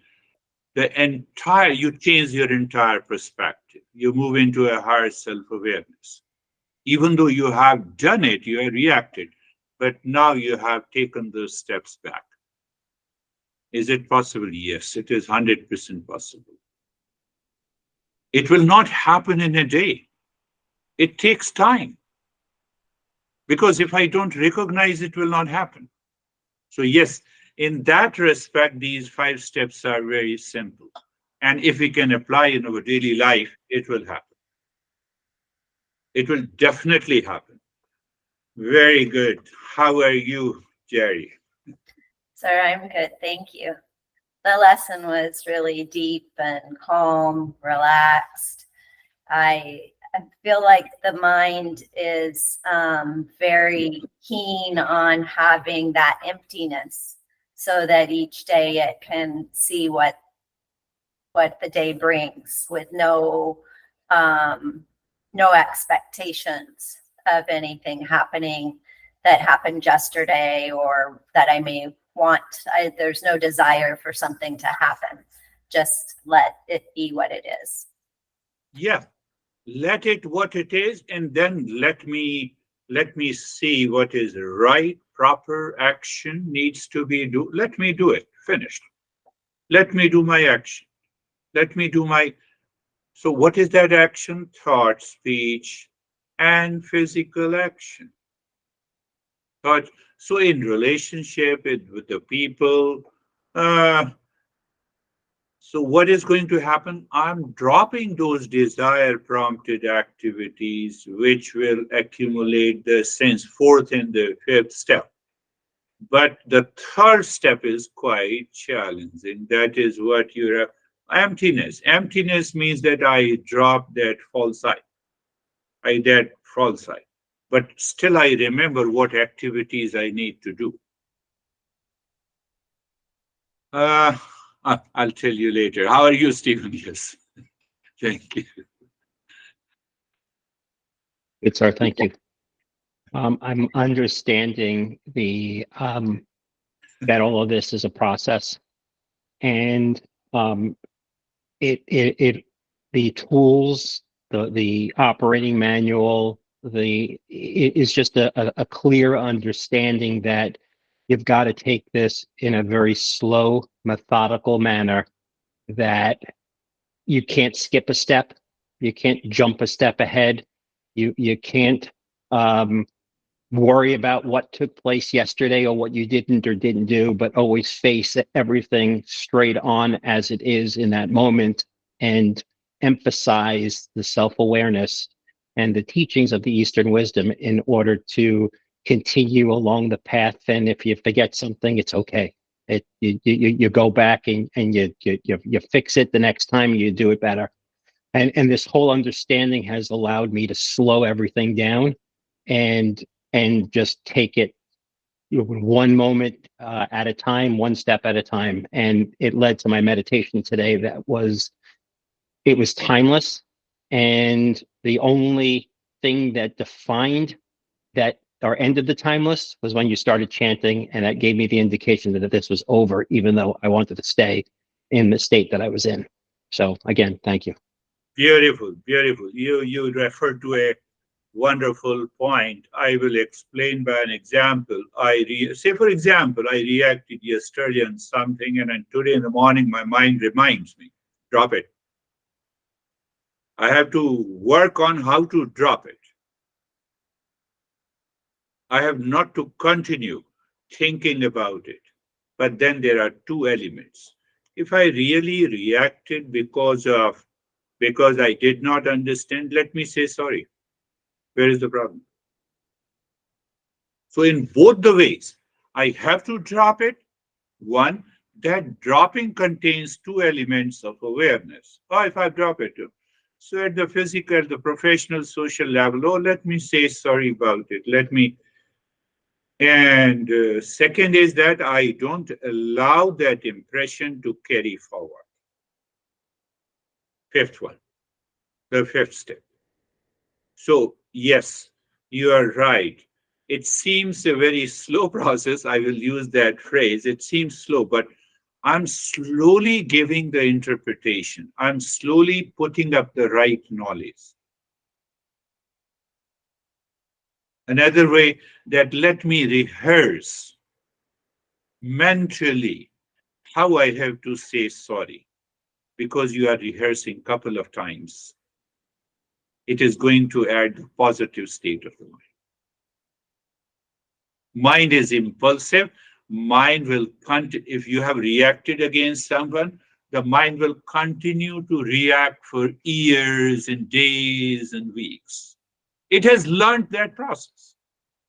You change your entire perspective. You move into a higher self awareness. Even though you have done it, you have reacted, but now you have taken those steps back. Is it possible? Yes, it is 100% possible. It will not happen in a day. It takes time because if I don't recognize, it will not happen. So, yes, in that respect, these 5 steps are very simple. And if we can apply in our daily life, it will happen. It will definitely happen. Very good. How are you, Jerry? Sir, I'm good. Thank you. The lesson was really deep and calm, relaxed. I feel like the mind is very keen on having that emptiness so that each day it can see what the day brings with no expectations. of anything happening that happened yesterday or that I may want. There's no desire for something to happen. Just let it be what it is. Yeah, let it what it is, and then let me see what is right, proper action needs to be do. Let me do it. Finished. Let me do my action. Let me do my. So what is that action? Thought, speech, and physical action. Thought. So in relationship with the people, uh, so what is going to happen? I'm dropping those desire prompted activities which will accumulate the sense, fourth and the fifth step. But the third step is quite challenging. That is what you're emptiness. Emptiness means that I drop that false I. That false I. But still I remember what activities I need to do. Uh, I'll tell you later. How are you, Stephen? Yes. Thank you. Good, sir. Thank you. I'm understanding that all of this is a process, and um, the tools, the operating manual, it is just a clear understanding that you've got to take this in a very slow, methodical manner. That you can't skip a step, you can't jump a step ahead, you can't worry about what took place yesterday or what you didn't or didn't do, but always face everything straight on as it is in that moment and emphasize the self-awareness and the teachings of the Eastern wisdom in order to continue along the path. And if you forget something, it's okay. You go back and you fix it the next time, you do it better. And this whole understanding has allowed me to slow everything down and just take it one moment at a time, one step at a time. And it led to my meditation today it was timeless. And the only thing that defined that or ended the timeless was when you started chanting, and that gave me the indication that this was over, even though I wanted to stay in the state that I was in. So again, thank you. Beautiful, beautiful. You referred to a wonderful point. I will explain by an example. Say, for example, I reacted yesterday on something, and then today in the morning, my mind reminds me, drop it. I have to work on how to drop it. I have not to continue thinking about it. But then there are two elements. If I really reacted because I did not understand, let me say sorry. Where is the problem? So in both the ways, I have to drop it. One, that dropping contains two elements of awareness. Oh, if I drop it. So at the physical, the professional, social level, oh, let me say sorry about it. And second is that I don't allow that impression to carry forward. Fifth one, the fifth step. So yes, you are right. It seems a very slow process. I will use that phrase. It seems slow, but I'm slowly giving the interpretation. I'm slowly putting up the right knowledge. Another way that let me rehearse mentally how I have to say sorry, because you are rehearsing a couple of times. It is going to add positive state of the mind. Mind is impulsive. Mind will if you have reacted against someone, the mind will continue to react for years and days and weeks. It has learned that process.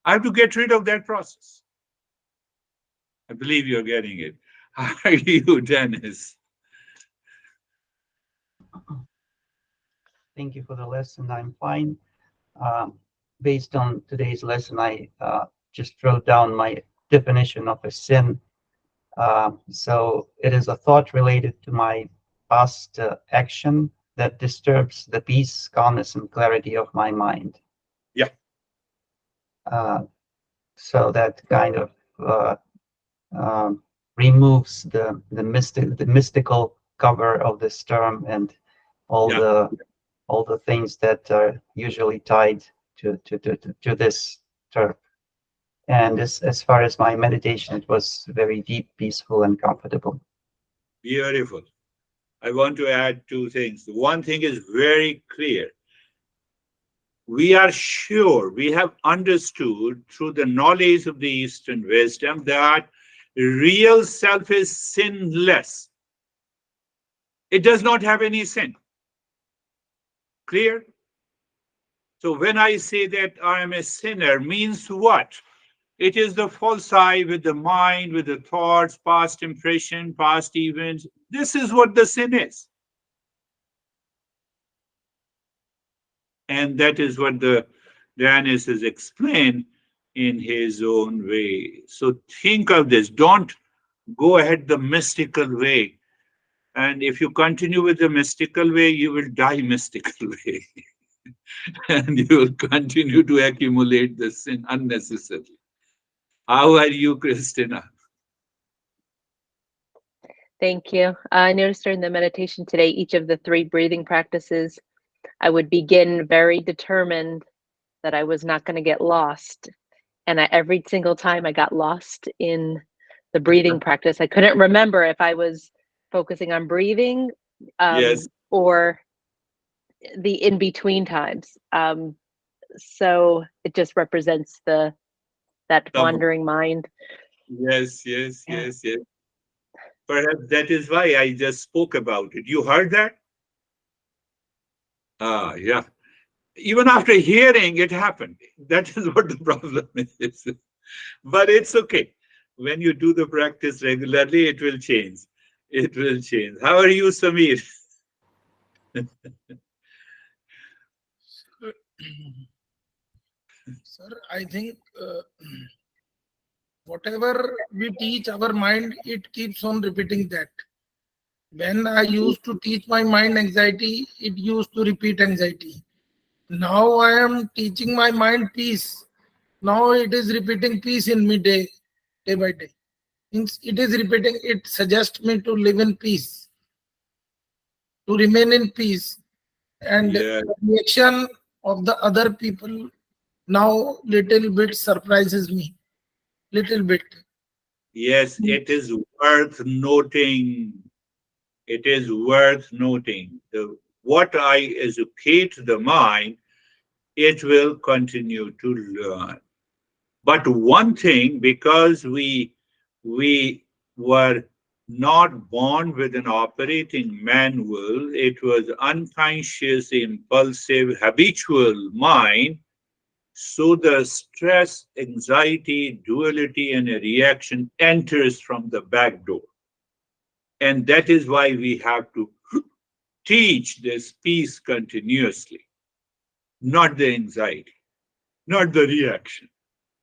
I have to get rid of that process. I believe you're getting it. How are you, Dennis? Thank you for the lesson. I'm fine. Based on today's lesson, I just wrote down my definition of a sin. So it is a thought related to my past action that disturbs the peace, calmness, and clarity of my mind. Yeah. So that kind of removes the mystical cover of this term and all Yeah. the things that are usually tied to this term. And as far as my meditation, it was very deep, peaceful, and comfortable. Beautiful. I want to add two things. One thing is very clear. We are sure, we have understood through the knowledge of the Eastern wisdom that real self is sinless. It does not have any sin. Clear? So when I say that I am a sinner, means what? It is the false I with the mind, with the thoughts, past impression, past events. This is what the sin is. And that is what the Janice has explained in his own way. So think of this. Don't go ahead the mystical way. And if you continue with the mystical way, you will die mystical way. And you will continue to accumulate the sin unnecessarily. How are you, Christina? Thank you. I noticed during the meditation today, each of the 3 breathing practices, I would begin very determined that I was not going to get lost. And every single time I got lost in the breathing practice, I couldn't remember if I was focusing on breathing Yes. or the in between times. So it just represents that Come. wandering mind. Yes, yes, Yeah. yes, yes. Perhaps that is why I just spoke about it. You heard that? Ah, yeah. Even after hearing, it happened. That is what the problem is. But it's okay. When you do the practice regularly, it will change. It will change. How are you, Samir? Sir, I think whatever we teach our mind, it keeps on repeating that. When I used to teach my mind anxiety, it used to repeat anxiety. Now I am teaching my mind peace. Now it is repeating peace in me day by day. Means it is repeating, it suggests me to live in peace, to remain in peace. And Yeah. the reaction of the other people now little bit surprises me. Little bit. Yes, it is worth noting. It is worth noting. What I educate the mind, it will continue to learn. But one thing, because we were not born with an operating manual, it was unconscious, impulsive, habitual mind. So the stress, anxiety, duality, and a reaction enters from the back door. And that is why we have to teach this peace continuously, not the anxiety, not the reaction.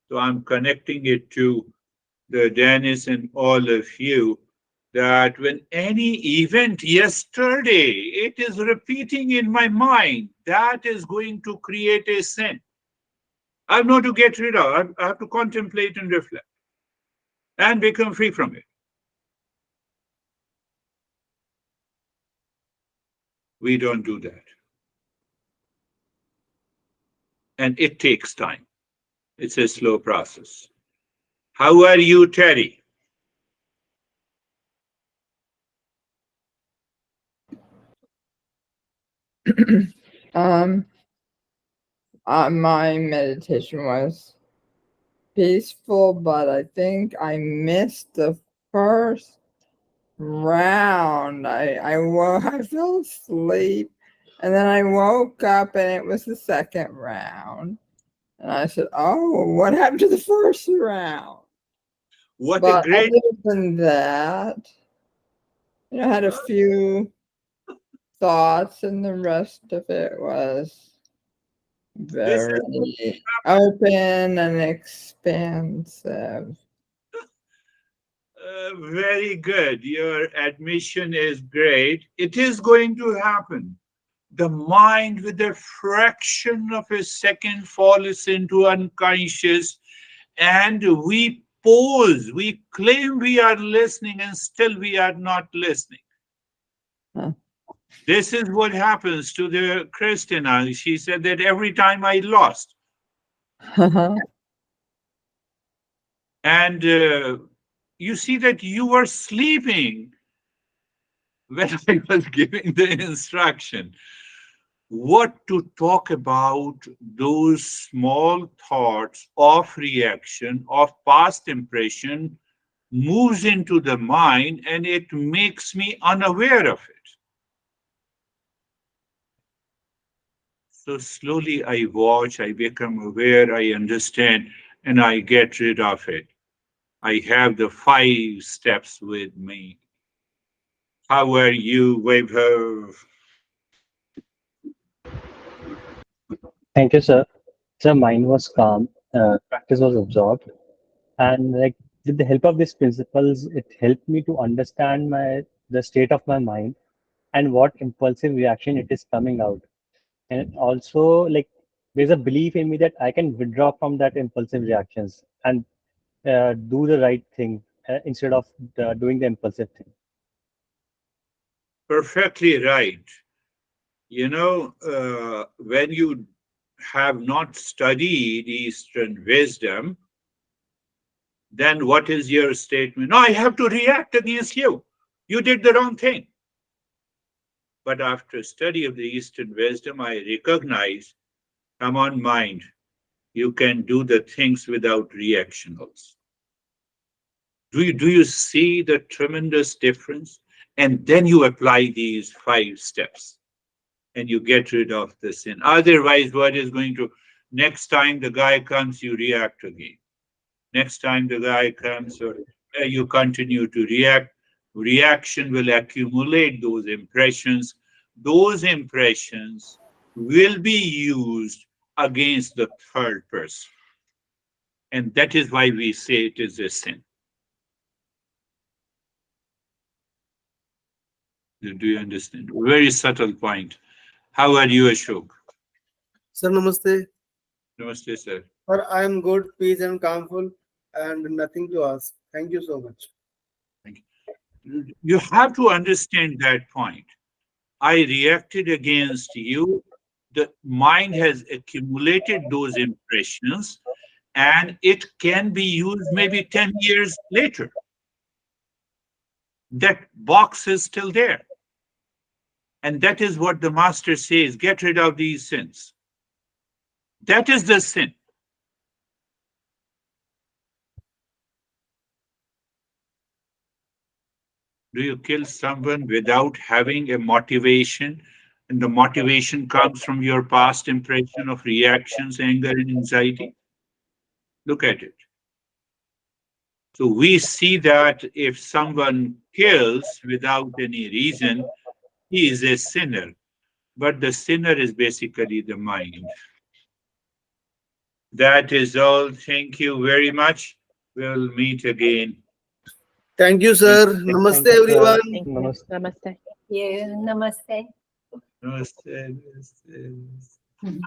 So I'm connecting it to the Dennis and all of you that when any event yesterday, it is repeating in my mind, that is going to create a sin. I have not to get rid of, I have to contemplate and reflect and become free from it. We don't do that. And it takes time. It's a slow process. How are you, Terry? Um, my meditation was peaceful, but I think I missed the first round. I fell asleep, and then I woke up, and it was the second round. And I said, "Oh, what happened to the first round?" What a But great. other than that, I had a few thoughts, and the rest of it was This very is open and expansive. very good. Your admission is great. It is going to happen. the mind with a fraction of a second falls into unconscious, and we pose, we claim we are listening, and still we are not listening. Huh. This is what happens to the Christina. She said that every time I lost. And you see that you were sleeping when I was giving the instruction. What to talk about those small thoughts of reaction, of past impression, moves into the mind and it makes me unaware of it. So slowly I watch, I become aware, I understand, and I get rid of it. I have the 5 steps with me. How are you, Vaibhav? Thank you, sir. Sir, mind was calm, practice was absorbed, and like with the help of these principles, it helped me to understand the state of my mind and what impulsive reaction it is coming out. And also, like there's a belief in me that I can withdraw from that impulsive reactions and do the right thing instead of doing the impulsive thing. Perfectly right. You know, when you have not studied Eastern wisdom, then what is your statement? No, I have to react against you. You did the wrong thing. But after study of the Eastern wisdom, I recognize, come on, mind, you can do the things without reaction also. Do you see the tremendous difference? And then you apply these 5 steps and you get rid of the sin. Otherwise, what is going to, next time the guy comes, you react again. Next time the guy comes, or you continue to react. Reaction will accumulate those impressions. Those impressions will be used against the third person. And that is why we say it is a sin. Do you understand? Very subtle point. How are you, Ashok? Sir, namaste. Namaste, sir. Sir, I am good, peace and calmful, and nothing to ask. Thank you so much. You have to understand that point. I reacted against you. The mind has accumulated those impressions and it can be used maybe 10 years later. That box is still there. And that is what the master says, get rid of these sins. That is the sin. Do you kill someone without having a motivation? And the motivation comes from your past impression of reactions, anger, and anxiety? Look at it. So we see that if someone kills without any reason, he is a sinner. But the sinner is basically the mind. That is all. Thank you very much. We'll meet again. Thank you, sir. Namaste, Thank you, sir. everyone. Thank you. Namaste. Namaste. You, namaste. Namaste, namaste.